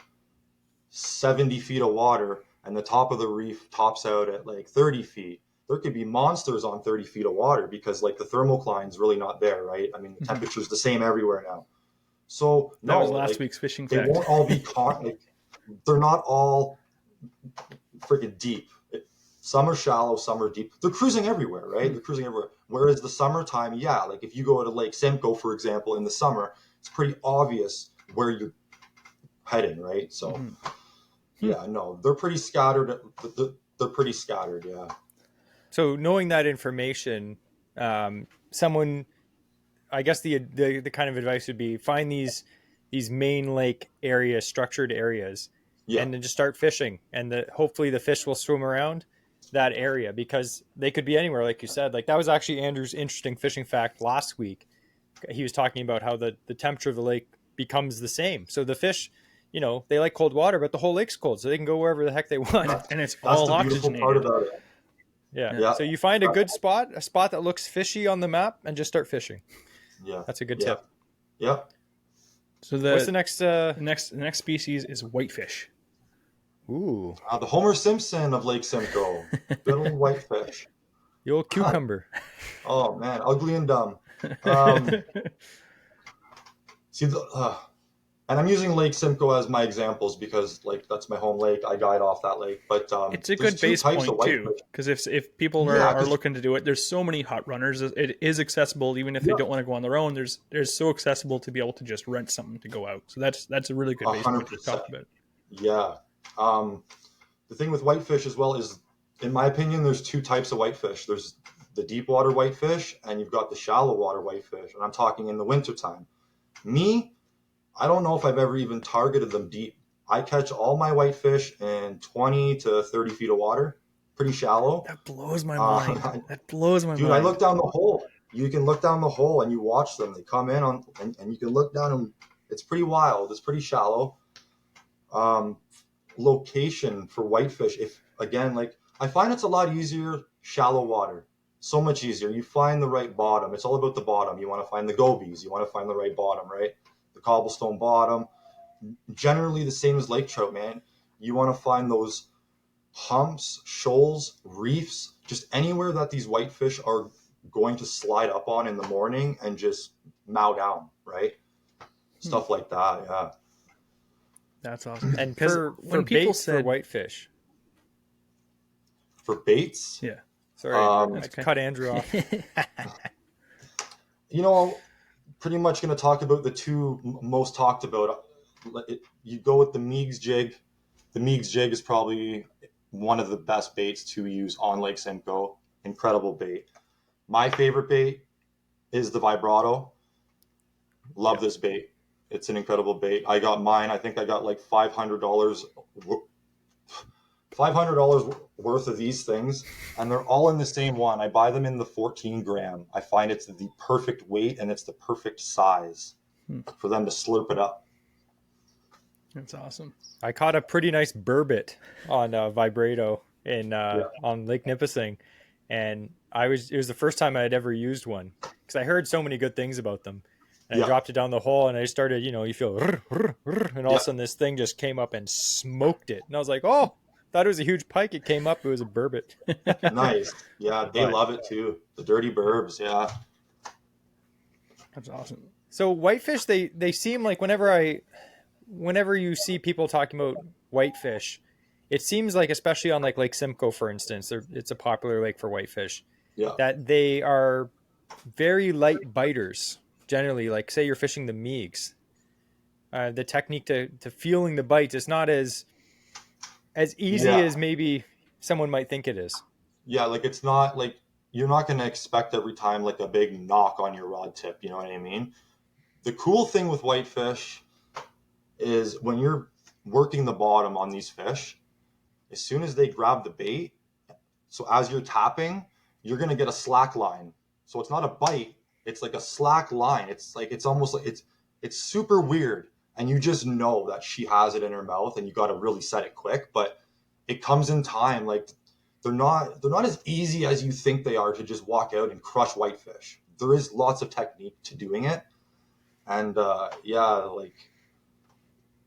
70 feet of water, and the top of the reef tops out at like 30 feet. There could be monsters on 30 feet of water because like the thermocline's really not there, right? I mean, the temperature's the same everywhere now. So that was last week's fishing they fact. won't all be caught. Like, they're not all freaking deep. Some are shallow, some are deep. They're cruising everywhere, right? They're cruising everywhere. Whereas the summertime, like if you go to Lake Simcoe, for example, in the summer, it's pretty obvious where you're heading, right? So they're pretty scattered. They're pretty scattered, yeah. So knowing that information, someone, I guess the kind of advice would be find these main lake areas, structured areas, and then just start fishing, and hopefully the fish will swim around that area, because they could be anywhere, like you said. Like that was actually Andrew's interesting fishing fact last week. He was talking about how the temperature of the lake becomes the same. So the fish, they like cold water, but the whole lake's cold, so they can go wherever the heck they want. And it's That's all the beautiful oxygenated. part about it. Yeah. So you find a good spot, a spot that looks fishy on the map, and just start fishing. Yeah. That's a good tip. Yeah. So what's the next? The next species is whitefish. Ooh. The Homer Simpson of Lake Simcoe. Good old whitefish. The old cucumber. Oh man, ugly and dumb. See, and I'm using Lake Simcoe as my examples because like that's my home lake. I guide off that lake, but It's a there's good two base types of point too, whitefish. because if people Yeah, are because looking to do it, there's so many hot runners. It is accessible, even if they yeah, don't want to go on their own. There's so accessible to be able to just rent something to go out. So that's a really good a base hundred point to talk percent. about. Yeah. Um, the thing with whitefish as well is, in my opinion, there's two types of whitefish. There's the deep water whitefish, and you've got the shallow water whitefish. And I'm talking in the wintertime. Me, I don't know if I've ever even targeted them deep. I catch all my whitefish in 20 to 30 feet of water, pretty shallow. That blows my mind. That blows my Dude, I mind. look down the hole. You can look down the hole and you watch them. They come in on, and you can look down and it's pretty wild. It's pretty shallow. Um, Location for whitefish, if again, like I find it's a lot easier shallow water. So much easier. You find the right bottom. It's all about the bottom. You want to find the gobies. You want to find the right bottom, right? The cobblestone bottom. Generally the same as lake trout, man. You want to find those humps, shoals, reefs, just anywhere that these whitefish are going to slide up on in the morning and just mow down, right? Hmm. Stuff like that, yeah. That's awesome. And Because for when people baits for said, whitefish. For baits, yeah, Sorry, Andrew. Um, I that's okay. cut Andrew off. you know, pretty much going to talk about the two most talked about. You go with the Meigs jig. The Meigs jig is probably one of the best baits to use on Lake Simcoe. Incredible bait. My favorite bait is the vibrato. Love Yep. this bait. It's an incredible bait. I got mine. I think I got like $500 worth of these things, and they're all in the same one. I buy them in the 14 gram. I find it's the perfect weight and it's the perfect size for them to slurp it up. That's awesome. I caught a pretty nice burbot on vibrato in Yeah. on Lake Nipissing, and it was the first time I had ever used one because I heard so many good things about them. And I Yeah. dropped it down the hole, and I started, you feel, and all of Yeah. a sudden this thing just came up and smoked it, and I was like, oh, thought it was a huge pike. It came up, it was a burbot. Nice. Yeah, they But love it too. The dirty burbs. Yeah. That's awesome. so whitefish, they seem like whenever you see people talking about whitefish, it seems like, especially on like Lake Simcoe, for instance, it's a popular lake for whitefish, Yeah. that they are very light biters. Generally, like say you're fishing the Meigs, the technique to feeling the bites is not as easy Yeah. as maybe someone might think it is. Yeah. Like it's not like you're not going to expect every time like a big knock on your rod tip. You know what I mean? The cool thing with whitefish is when you're working the bottom on these fish, as soon as they grab the bait, so as you're tapping, you're going to get a slack line. So it's not a bite, it's like a slack line. It's like it's almost like it's super weird, and you just know that she has it in her mouth and you got to really set it quick, but it comes in time. Like they're not as easy as you think they are to just walk out and crush whitefish. There is lots of technique to doing it. And yeah, like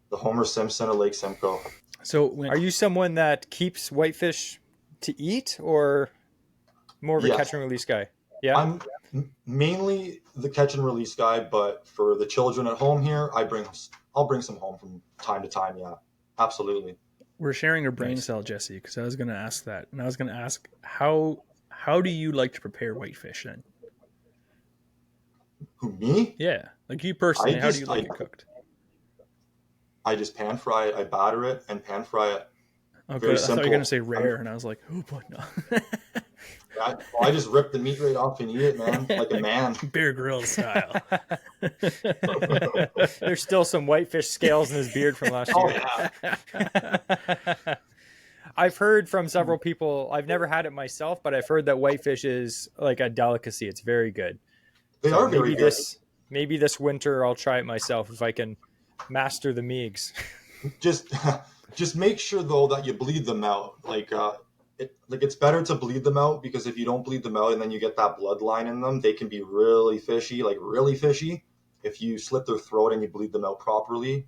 the Homer Simpson of Lake Simcoe. So when Are you someone that keeps whitefish to eat, or more of a Yes. catch and release guy? Yeah. I'm mainly the catch and release guy, but for the children at home here, I'll bring some home from time to time. Yeah, absolutely. we're sharing a brain Nice. cell, Jesse, because I was going to ask that, and I was going to ask how do you like to prepare whitefish then? Who, me? Yeah, like you personally, how do you like it cooked? I just pan fry it. I batter it and pan fry it. Oh, Very good. I thought you were simple. going to say rare, and I was like, oh, but no. I just rip the meat right off and eat it, man, like a man. Bear Grylls style. There's still some whitefish scales in his beard from last Oh year. yeah. I've heard from several people, I've never had it myself, but I've heard that whitefish is like a delicacy. It's very good. They So are very good. maybe this winter I'll try it myself if I can master the Meigs. Just make sure though that you bleed them out. It's better to bleed them out, because if you don't bleed them out and then you get that bloodline in them, they can be really fishy, like really fishy. If you slit their throat and you bleed them out properly,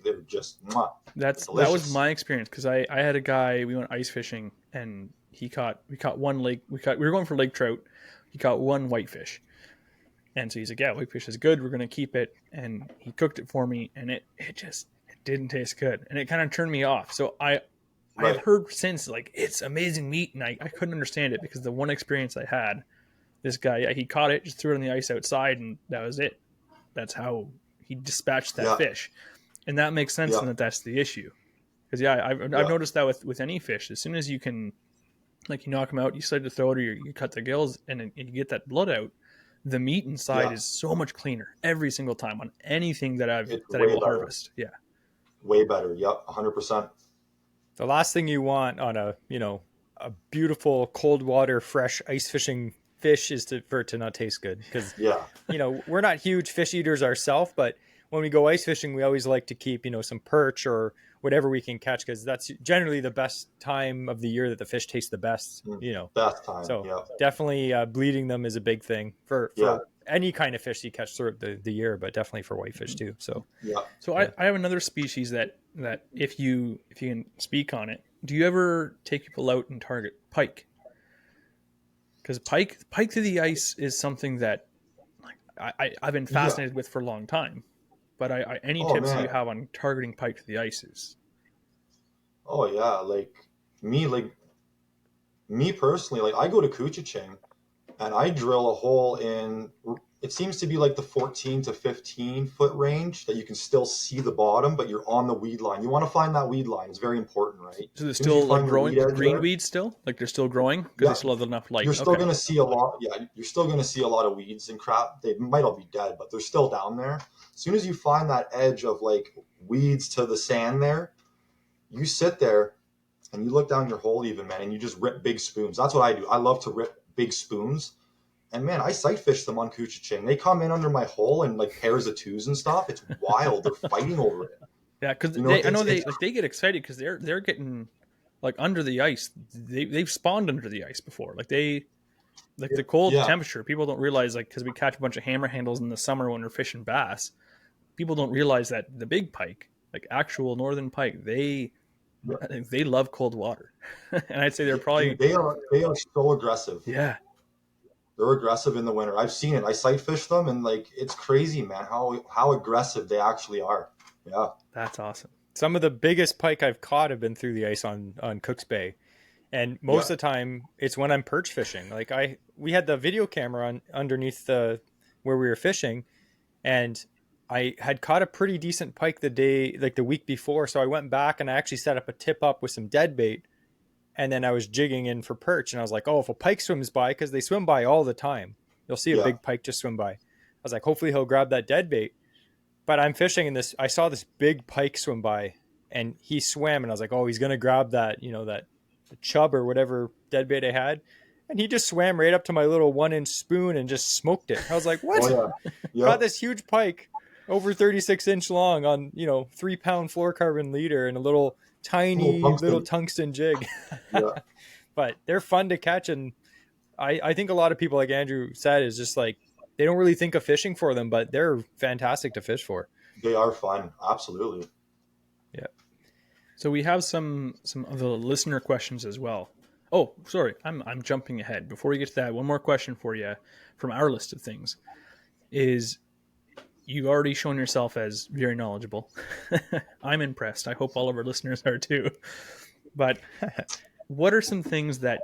they're just mwah, That delicious. was my experience, because I had a guy, we went ice fishing, and we caught one lake, we were going for lake trout. He caught one whitefish, And so he's like, yeah, whitefish is good. We're going to keep it. And he cooked it for me, and it didn't taste good. And it kind of turned me off. So I've Right. heard since, like, it's amazing meat. And I couldn't understand it because the one experience I had, this guy, yeah, he caught it, just threw it on the ice outside, and that was it. That's how he dispatched that Yeah. fish. And that makes sense, Yeah. and that's the issue. Because, yeah, I've noticed that with any fish. As soon as you can, like, you knock them out, you start to throw it, or you cut the gills, and you get that blood out, the meat inside Yeah. is so much cleaner every single time on anything that I It's will way better. harvest. Yeah. Way better. Yep. 100%. The last thing you want on a beautiful cold water fresh ice fishing fish is for it to not taste good, because Yeah. we're not huge fish eaters ourselves, but when we go ice fishing, we always like to keep some perch or whatever we can catch, because that's generally the best time of the year that the fish taste the best. Best time. So Yeah. definitely bleeding them is a big thing for Yeah. any kind of fish you catch throughout the year, but definitely for whitefish too. So Yeah. So Yeah. I have another species that if you can speak on it, do you ever take people out and target pike? Because pike through the ice is something that I've been fascinated with for a long time. But any Oh, tips man. you have on targeting pike to the ice is? Oh yeah. Me personally, like I go to Kuchiching and I drill a hole in, it seems to be like the 14 to 15 foot range that you can still see the bottom, but you're on the weed line. You want to find that weed line. It's very important, right? So they're As soon as you still like find your growing weed edge green there, weeds still? Like they're still growing because Yeah. they still have enough light. you're still Okay. going to see a lot. Yeah, you're still going to see a lot of weeds and crap. They might all be dead, but they're still down there. As soon as you find that edge of like weeds to the sand there, you sit there and you look down your hole even, man, and you just rip big spoons. That's what I do. I love to rip big spoons. And man, I sight fish them on Kuchiching. They come in under my hole and like pairs of twos and stuff. It's wild. They're fighting over it. Yeah, because I know they get excited because they're getting like under the ice. They've spawned under the ice before. Like the cold Yeah. temperature. People don't realize, like, because we catch a bunch of hammer handles in the summer when we're fishing bass. People don't realize that the big pike, like actual northern pike, they love cold water. And I'd say they're probably Dude, they are so aggressive. yeah. They're aggressive in the winter. I've seen it. I sight fish them and like it's crazy, man, how aggressive they actually are. Yeah. That's awesome. some of the biggest pike I've caught have been through the ice on Cook's Bay. And most of the time it's when I'm perch fishing. Like we had the video camera on underneath where we were fishing, and I had caught a pretty decent pike the week before. So I went back and I actually set up a tip up with some dead bait. And then I was jigging in for perch, and I was like, oh, if a pike swims by, because they swim by all the time, you'll see a big pike just swim by. I was like, hopefully he'll grab that dead bait. But I'm fishing and I saw this big pike swim by, and he swam, and I was like, oh, he's going to grab that, that chub or whatever dead bait I had. And he just swam right up to my little 1-inch spoon and just smoked it. I was like, what? Oh, yeah. Got this huge pike over 36-inch long on, 3-pound fluorocarbon leader and a little tiny little tungsten jig. Yeah. But they're fun to catch. And I think a lot of people, like Andrew said, is just like, they don't really think of fishing for them, but they're fantastic to fish for. They are fun. Absolutely. Yeah. So we have some of the listener questions as well. Oh, sorry, I'm jumping ahead. Before we get to that, one more question for you from our list of things is, you've already shown yourself as very knowledgeable. I'm impressed. I hope all of our listeners are too. But what are some things that,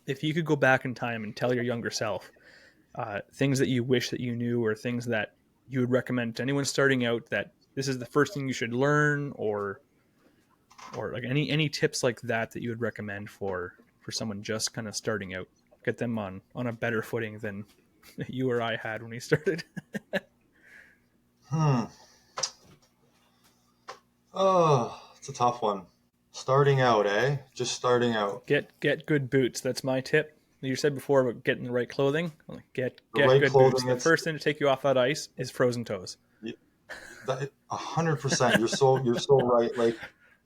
if you could go back in time and tell your younger self, things that you wish that you knew, or things that you would recommend to anyone starting out, that this is the first thing you should learn, or like any tips like that you would recommend for someone just kind of starting out, get them on a better footing than you or I had when we started? Oh, it's a tough one. Starting out, eh? Just starting out. Get good boots. That's my tip. You said before about getting the right clothing. Get right good clothing, boots. The first thing to take you off that ice is frozen toes. 100%. You're so right. Like,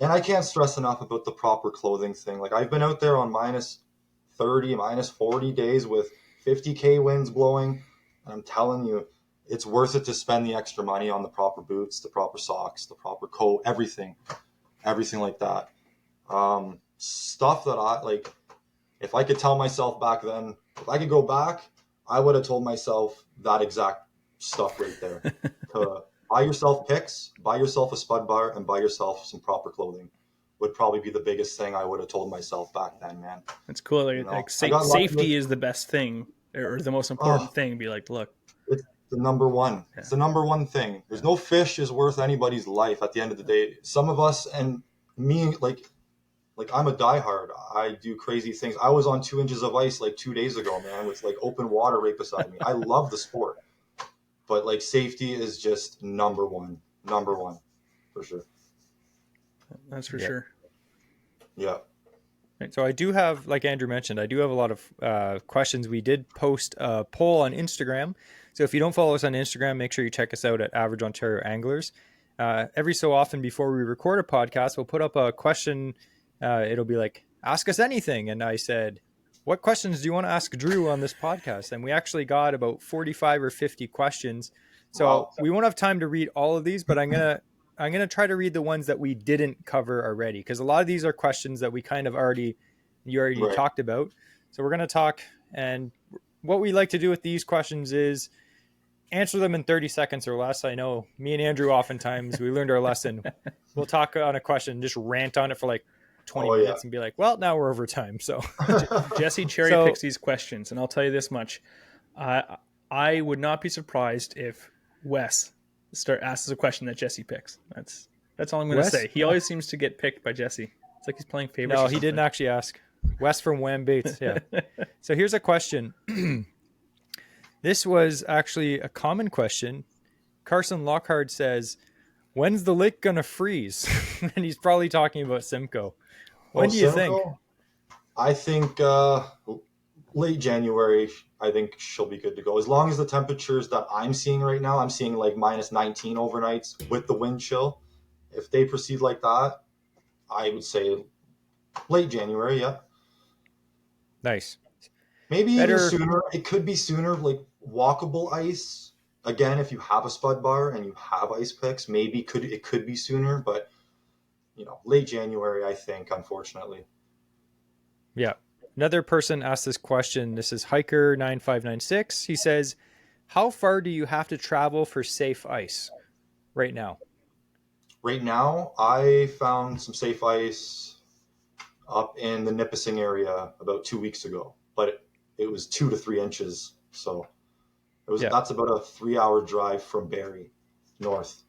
and I can't stress enough about the proper clothing thing. Like, I've been out there on -30, -40 days with 50K winds blowing, and I'm telling you, it's worth it to spend the extra money on the proper boots, the proper socks, the proper coat, everything like that. Stuff that I like. If I could tell myself back then, if I could go back, I would have told myself that exact stuff right there. To buy yourself picks, buy yourself a spud bar, and buy yourself some proper clothing would probably be the biggest thing I would have told myself back then, man. It's cool. You know, Like I got lucky safety is the best thing, or the most important oh, thing. Be like, look, it's the number one. yeah. It's the number one thing. There's no fish is worth anybody's life at the end of the day. Some of us and me, like I'm a diehard. I do crazy things. I was on 2 inches of ice like 2 days ago, man, with like open water right beside me. I love the sport, but like safety is just number one for sure. That's for sure. Yeah. Right, so I do have, like Andrew mentioned, I do have a lot of questions. We did post a poll on Instagram. So if you don't follow us on Instagram, make sure you check us out at Average Ontario Anglers. Every so often before we record a podcast, we'll put up a question. It'll be like, ask us anything. And I said, what questions do you want to ask Drew on this podcast? And we actually got about 45 or 50 questions. So Wow. we won't have time to read all of these, but I'm going to try to read the ones that we didn't cover already, because a lot of these are questions that we kind of already Right. talked about. So we're going to talk, and what we like to do with these questions is answer them in 30 seconds or less. I know me and Andrew, oftentimes we learned our lesson. We'll talk on a question, just rant on it for like 20 minutes and be like, well, now we're over time. So Jesse cherry picks these questions, and I'll tell you this much. I would not be surprised if Wes asks a question that Jesse picks. That's all I'm going to say. He always seems to get picked by Jesse. It's like he's playing favorites. No, he didn't actually ask. Wes from Wham Baits. Yeah. So here's a question. This was actually a common question. Carson Lockhart says, when's the lake going to freeze? And he's probably talking about Simcoe. When do you think? I think late January, I think she'll be good to go. As long as the temperatures that I'm seeing right now, I'm seeing like minus 19 overnights with the wind chill. If they proceed like that, I would say late January, yeah. Nice. Maybe even sooner. It could be sooner, like walkable ice. Again, if you have a spud bar and you have ice picks, maybe it could be sooner, but late January, I think, unfortunately. Yeah. Another person asked this question. This is Hiker9596. He says, how far do you have to travel for safe ice right now? Right now, I found some safe ice up in the Nipissing area about 2 weeks ago, but it was 2 to 3 inches. So that's about a 3-hour drive from Barrie north.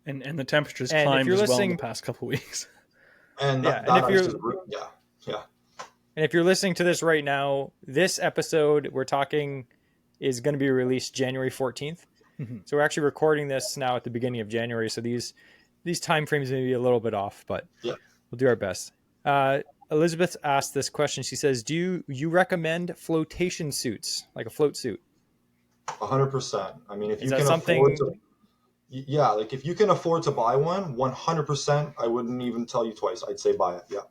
And the temperatures climbed as well in the past couple of weeks. And And if you're listening to this right now, this episode we're talking is going to be released January 14th. Mm-hmm. So we're actually recording this now at the beginning of January. So these time frames may be a little bit off, but we'll do our best. Elizabeth asked this question. She says, do you recommend flotation suits, like a float suit? 100%. I mean, if you can afford if you can afford to buy one, 100%, I wouldn't even tell you twice. I'd say buy it. Yeah.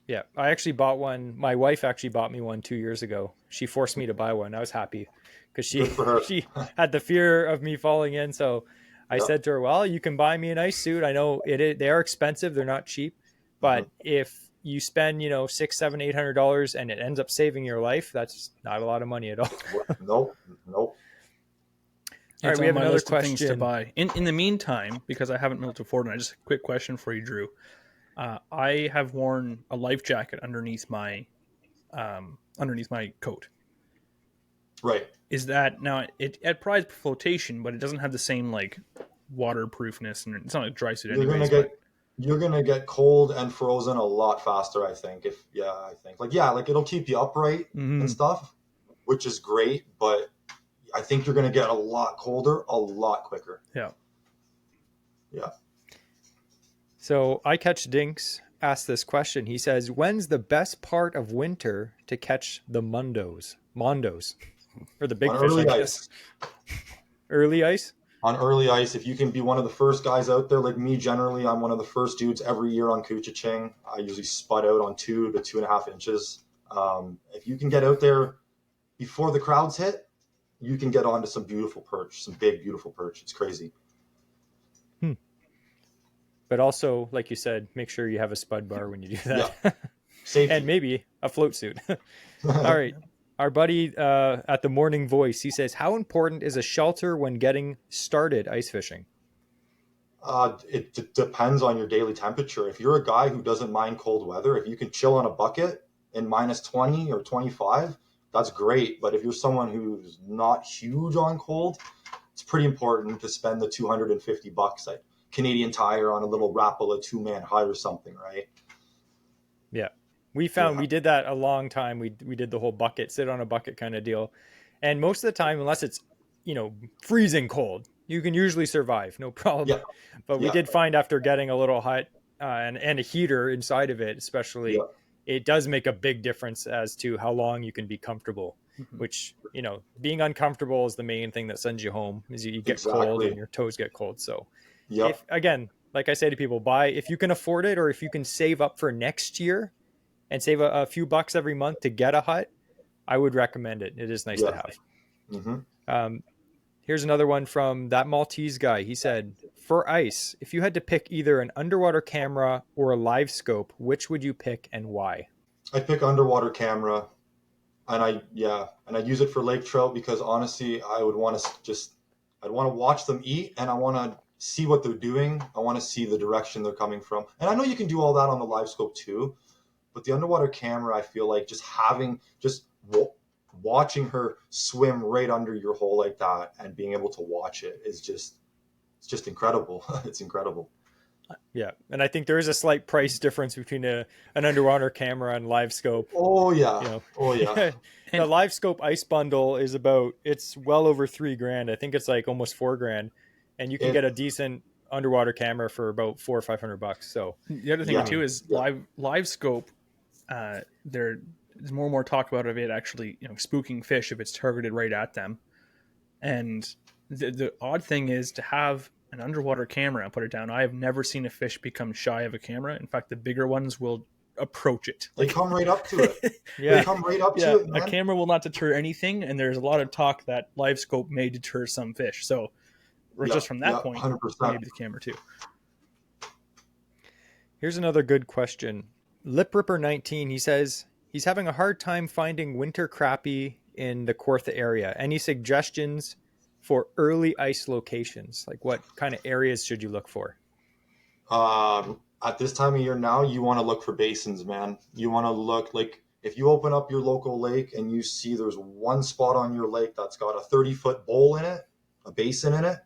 Yeah. I actually bought one. My wife actually bought me one 2 years ago. She forced me to buy one. I was happy because she had the fear of me falling in. So I said to her, well, you can buy me an ice suit. I know they are expensive. They're not cheap, but if you spend, $600, $700, $800 and it ends up saving your life, that's not a lot of money at all. Nope. All right, we have another question to buy. In the meantime, because I haven't been able to afford it, just a quick question for you, Drew. I have worn a life jacket underneath my coat. Right. Is that now it provides flotation, but it doesn't have the same like waterproofness, and it's not a dry suit anyways. You're gonna get cold and frozen a lot faster, I think. Like it'll keep you upright and stuff, which is great, but I think you're gonna get a lot colder a lot quicker. Yeah. So I Catch Dinks asked this question. He says, when's the best part of winter to catch the mondos or the big fish? Early ice. Early ice? On early ice, if you can be one of the first guys out there, like me, generally, I'm one of the first dudes every year on Couchiching. I usually spud out on 2 to 2.5 inches. If you can get out there before the crowds hit, you can get onto some beautiful perch, some big, beautiful perch. It's crazy. But also, like you said, make sure you have a spud bar when you do that. Yeah. Safety. And maybe a float suit. All right. Our buddy at the Morning Voice, he says, how important is a shelter when getting started ice fishing? It depends on your daily temperature. If you're a guy who doesn't mind cold weather, if you can chill on a bucket in minus 20 or 25, that's great. But if you're someone who's not huge on cold, it's pretty important to spend the $250 like Canadian Tire on a little Rapala 2-man hut or something, right? Yeah. We did that a long time. We did the whole bucket, sit on a bucket kind of deal. And most of the time, unless it's, freezing cold, you can usually survive, no problem. Yeah. But we did find after getting a little hut and a heater inside of it, especially, it does make a big difference as to how long you can be comfortable, which, being uncomfortable is the main thing that sends you home, is you get cold and your toes get cold. So if, again, like I say to people, if you can afford it, or if you can save up for next year and save a few bucks every month to get a hut, I would recommend it. It is nice to have. Here's another one from that Maltese guy. He said, for ice, if you had to pick either an underwater camera or a live scope, which would you pick and why? I'd pick underwater camera, and I'd use it for lake trout because honestly, I'd want to watch them eat, and I want to see what they're doing. I want to see the direction they're coming from. And I know you can do all that on the live scope too, but the underwater camera, I feel like watching her swim right under your hole like that and being able to watch it is it's just incredible. It's incredible. Yeah. And I think there is a slight price difference between an underwater camera and live scope. Oh yeah. Oh yeah. The live scope ice bundle is it's well over $3,000. I think it's like almost $4,000, and you can get a decent underwater camera for about $400 or $500. So the other thing too is live scope. There's more and more talk about it actually, spooking fish if it's targeted right at them. And the odd thing is to have an underwater camera and put it down. I have never seen a fish become shy of a camera. In fact, the bigger ones will approach it. They come right up to it. They come right up to it, man. A camera will not deter anything, and there's a lot of talk that live scope may deter some fish. So just from that point, 100%. maybe the camera too. Here's another good question. Lip Ripper 19, he says he's having a hard time finding winter crappie in the Kawartha area. Any suggestions for early ice locations? Like what kind of areas should you look for? At this time of year now, you want to look for basins, man. You want to look like if you open up your local lake and you see there's one spot on your lake that's got a 30-foot bowl in it, a basin in it,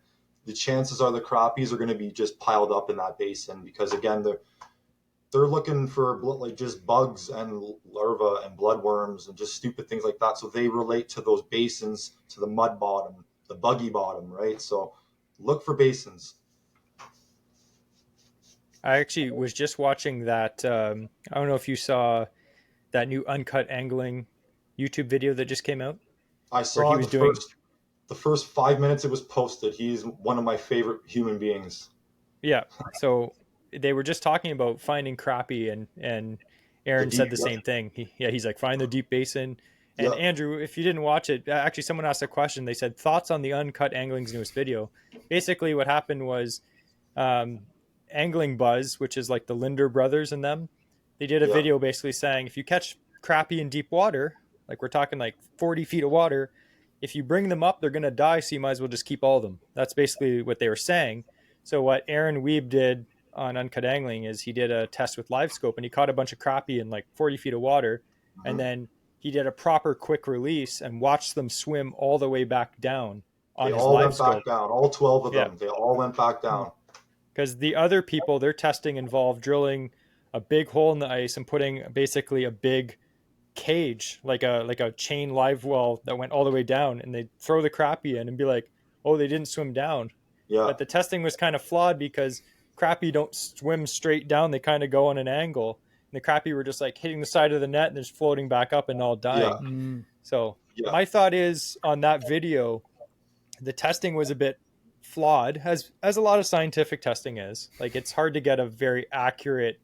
the chances are the crappies are going to be just piled up in that basin because again, they're looking for like just bugs and larvae and bloodworms and just stupid things like that. So they relate to those basins, to the mud bottom, the buggy bottom, right? So look for basins. I actually was just watching that. I don't know if you saw that new Uncut Angling YouTube video that just came out. I saw the first 5 minutes it was posted. He's one of my favorite human beings. Yeah. So they were just talking about finding crappie, and Aaron said the same thing. He's like, find the deep basin. And Andrew, if you didn't watch it, actually someone asked a question. They said, thoughts on the Uncut Angling's newest video. Basically what happened was Angling Buzz, which is like the Linder brothers and them, they did a video basically saying, if you catch crappie in deep water, like we're talking like 40 feet of water, if you bring them up, they're going to die. So you might as well just keep all of them. That's basically what they were saying. So what Aaron Weeb did on Uncut Angling is he did a test with live scope and he caught a bunch of crappie in like 40 feet of water. Mm-hmm. And then he did a proper quick release and watched them swim all the way back down on his live scope. They all went back down. All 12 of them. They all went back down. Because the other people, their testing involved drilling a big hole in the ice and putting basically a big cage, like a chain live well that went all the way down, and they'd throw the crappie in and be like, oh, they didn't swim down. Yeah. But the testing was kind of flawed because crappie don't swim straight down. They kind of go on an angle. And the crappie were just like hitting the side of the net and just floating back up and all dying. Yeah. Mm. So my thought is on that video, the testing was a bit flawed, as a lot of scientific testing is. Like, it's hard to get a very accurate,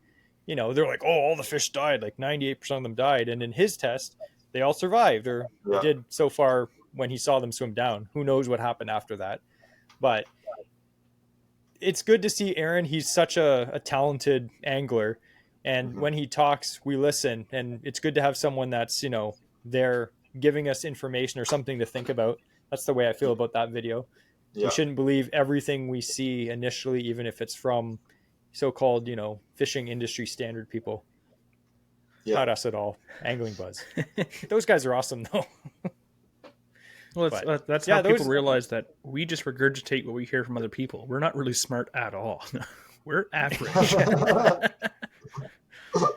they're like, oh, all the fish died, like 98% of them died. And in his test, they all survived, or did so far when he saw them swim down. Who knows what happened after that. But it's good to see Aaron. He's such a talented angler. And when he talks, we listen. And it's good to have someone that's, there giving us information or something to think about. That's the way I feel about that video. Yeah. We shouldn't believe everything we see initially, even if it's from so-called, fishing industry standard people. Yeah. Not us at all. Angling Buzz. Those guys are awesome, though. Well, But, that's yeah, how people those- realize that we just regurgitate what we hear from other people. We're not really smart at all. We're average.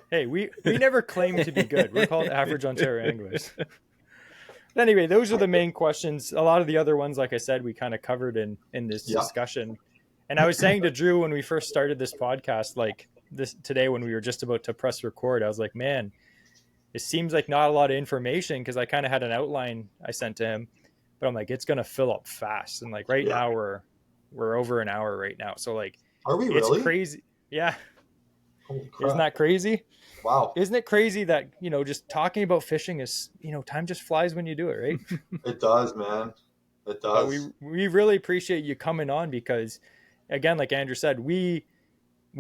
Hey, we never claim to be good. We're called average Ontario anglers. But anyway, those are the main questions. A lot of the other ones, like I said, we kind of covered in this Yeah. discussion. And I was saying to Drew when we first started this podcast, like this today when we were just about to press record, I was like, man, it seems like not a lot of information, because I kind of had an outline I sent to him, but I'm like, it's gonna fill up fast. And like right now we're over an hour right now. So like, Are we it's really? crazy. Yeah. Holy crap. Isn't that crazy? Wow. Isn't it crazy that, just talking about fishing is, time just flies when you do it, right? It does, man. It But does. we really appreciate you coming on, because again, like Andrew said, we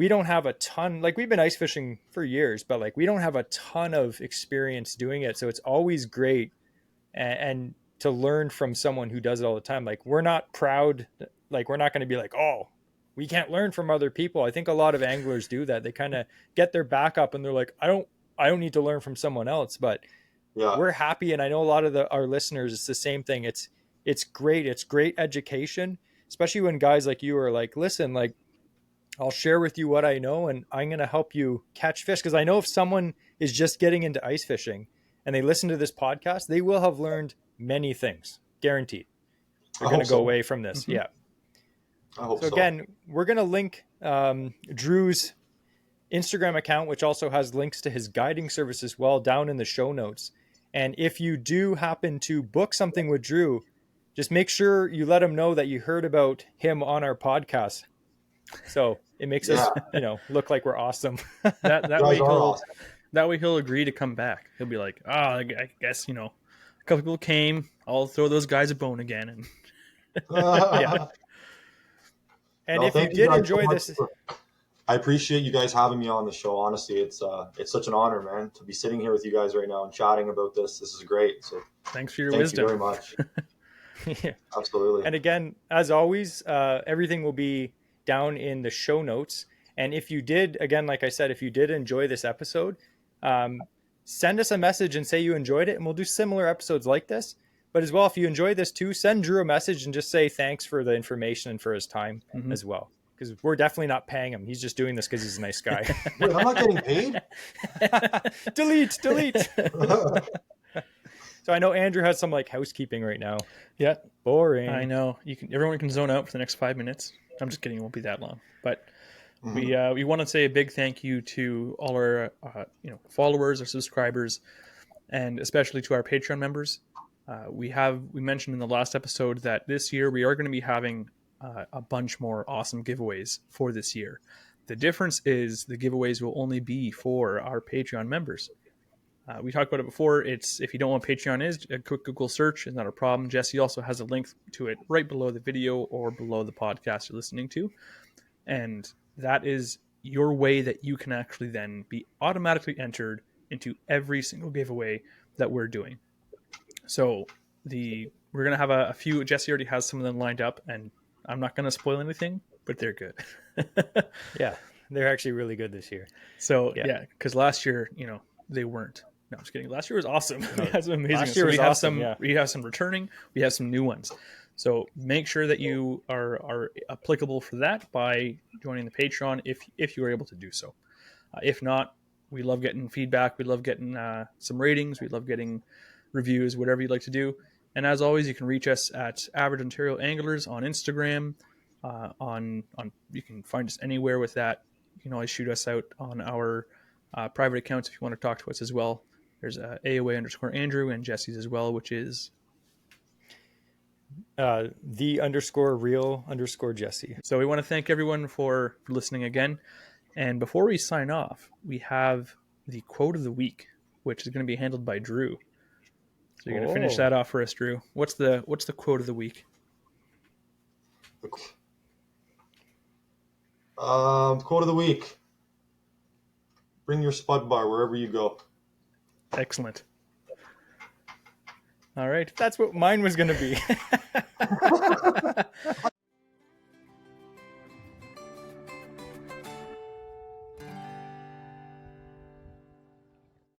don't have a ton, like we've been ice fishing for years, but like we don't have a ton of experience doing it. So it's always great and to learn from someone who does it all the time. Like we're not proud, like we're not going to be like, oh, we can't learn from other people. I think a lot of anglers do that. They kind of get their back up and they're like, I don't need to learn from someone else, but Yeah. we're happy. And I know a lot of our listeners, it's the same thing. It's great. It's great education, especially when guys like you are like, listen, like I'll share with you what I know and I'm going to help you catch fish. Cause I know if someone is just getting into ice fishing and they listen to this podcast, they will have learned many things, guaranteed. They're I going hope to go so. away from this. Mhm. Yeah. I hope So so. again, we're going to link Drew's Instagram account, which also has links to his guiding service as well, down in the show notes. And if you do happen to book something with Drew, just make sure you let him know that you heard about him on our podcast. So it makes us, look like we're awesome. That You guys are awesome. that way he'll agree to come back. He'll be like, I guess a couple people came. I'll throw those guys a bone again. And Yeah. And No, if you thank did guys enjoy so much this, I appreciate you guys having me on the show. Honestly, it's such an honor, man, to be sitting here with you guys right now and chatting about this. This is great. So thanks for your thank wisdom. you very much. yeah. Absolutely. And again, as always, everything will be down in the show notes. And if you did, again, like I said, if you did enjoy this episode, send us a message and say you enjoyed it, and we'll do similar episodes like this. But as well, if you enjoyed this too, send Drew a message and just say thanks for the information and for his time Mhm. as well. Because we're definitely not paying him. He's just doing this because he's a nice guy. Wait, I'm not getting paid? delete. So I know Andrew has some like housekeeping right now. Yeah, Boring. I know. Everyone can zone out for the next 5 minutes. I'm just kidding. It won't be that long. But we want to say a big thank you to all our followers, our subscribers, and especially to our Patreon members. We mentioned in the last episode that this year we are going to be having a bunch more awesome giveaways for this year. The difference is the giveaways will only be for our Patreon members. We talked about it before. It's if you don't know what Patreon is, a quick Google search is not a problem. Jesse also has a link to it right below the video or below the podcast you're listening to. And that is your way that you can actually then be automatically entered into every single giveaway that we're doing. So we're going to have a few. Jesse already has some of them lined up, and I'm not going to spoil anything, but they're good. Yeah, they're actually really good this year. So yeah, because last year, they weren't. No, I'm just kidding. Last year was awesome. We had some amazing. Last year ones. was We have awesome, some. yeah. We have some returning. We have some new ones. So make sure that you are applicable for that by joining the Patreon if you are able to do so. If not, we love getting feedback. We love getting some ratings. We love getting reviews, whatever you'd like to do. And as always, you can reach us at Average Ontario Anglers on Instagram. You can find us anywhere with that. You can always shoot us out on our private accounts if you want to talk to us as well. There's AOA_Andrew and Jesse's as well, which is the_real_Jesse. So we want to thank everyone for listening again. And before we sign off, we have the quote of the week, which is going to be handled by Drew. So you're going to finish that off for us, Drew. What's the quote of the week? Quote of the week. Bring your spud bar wherever you go. Excellent. All right. That's what mine was going to be.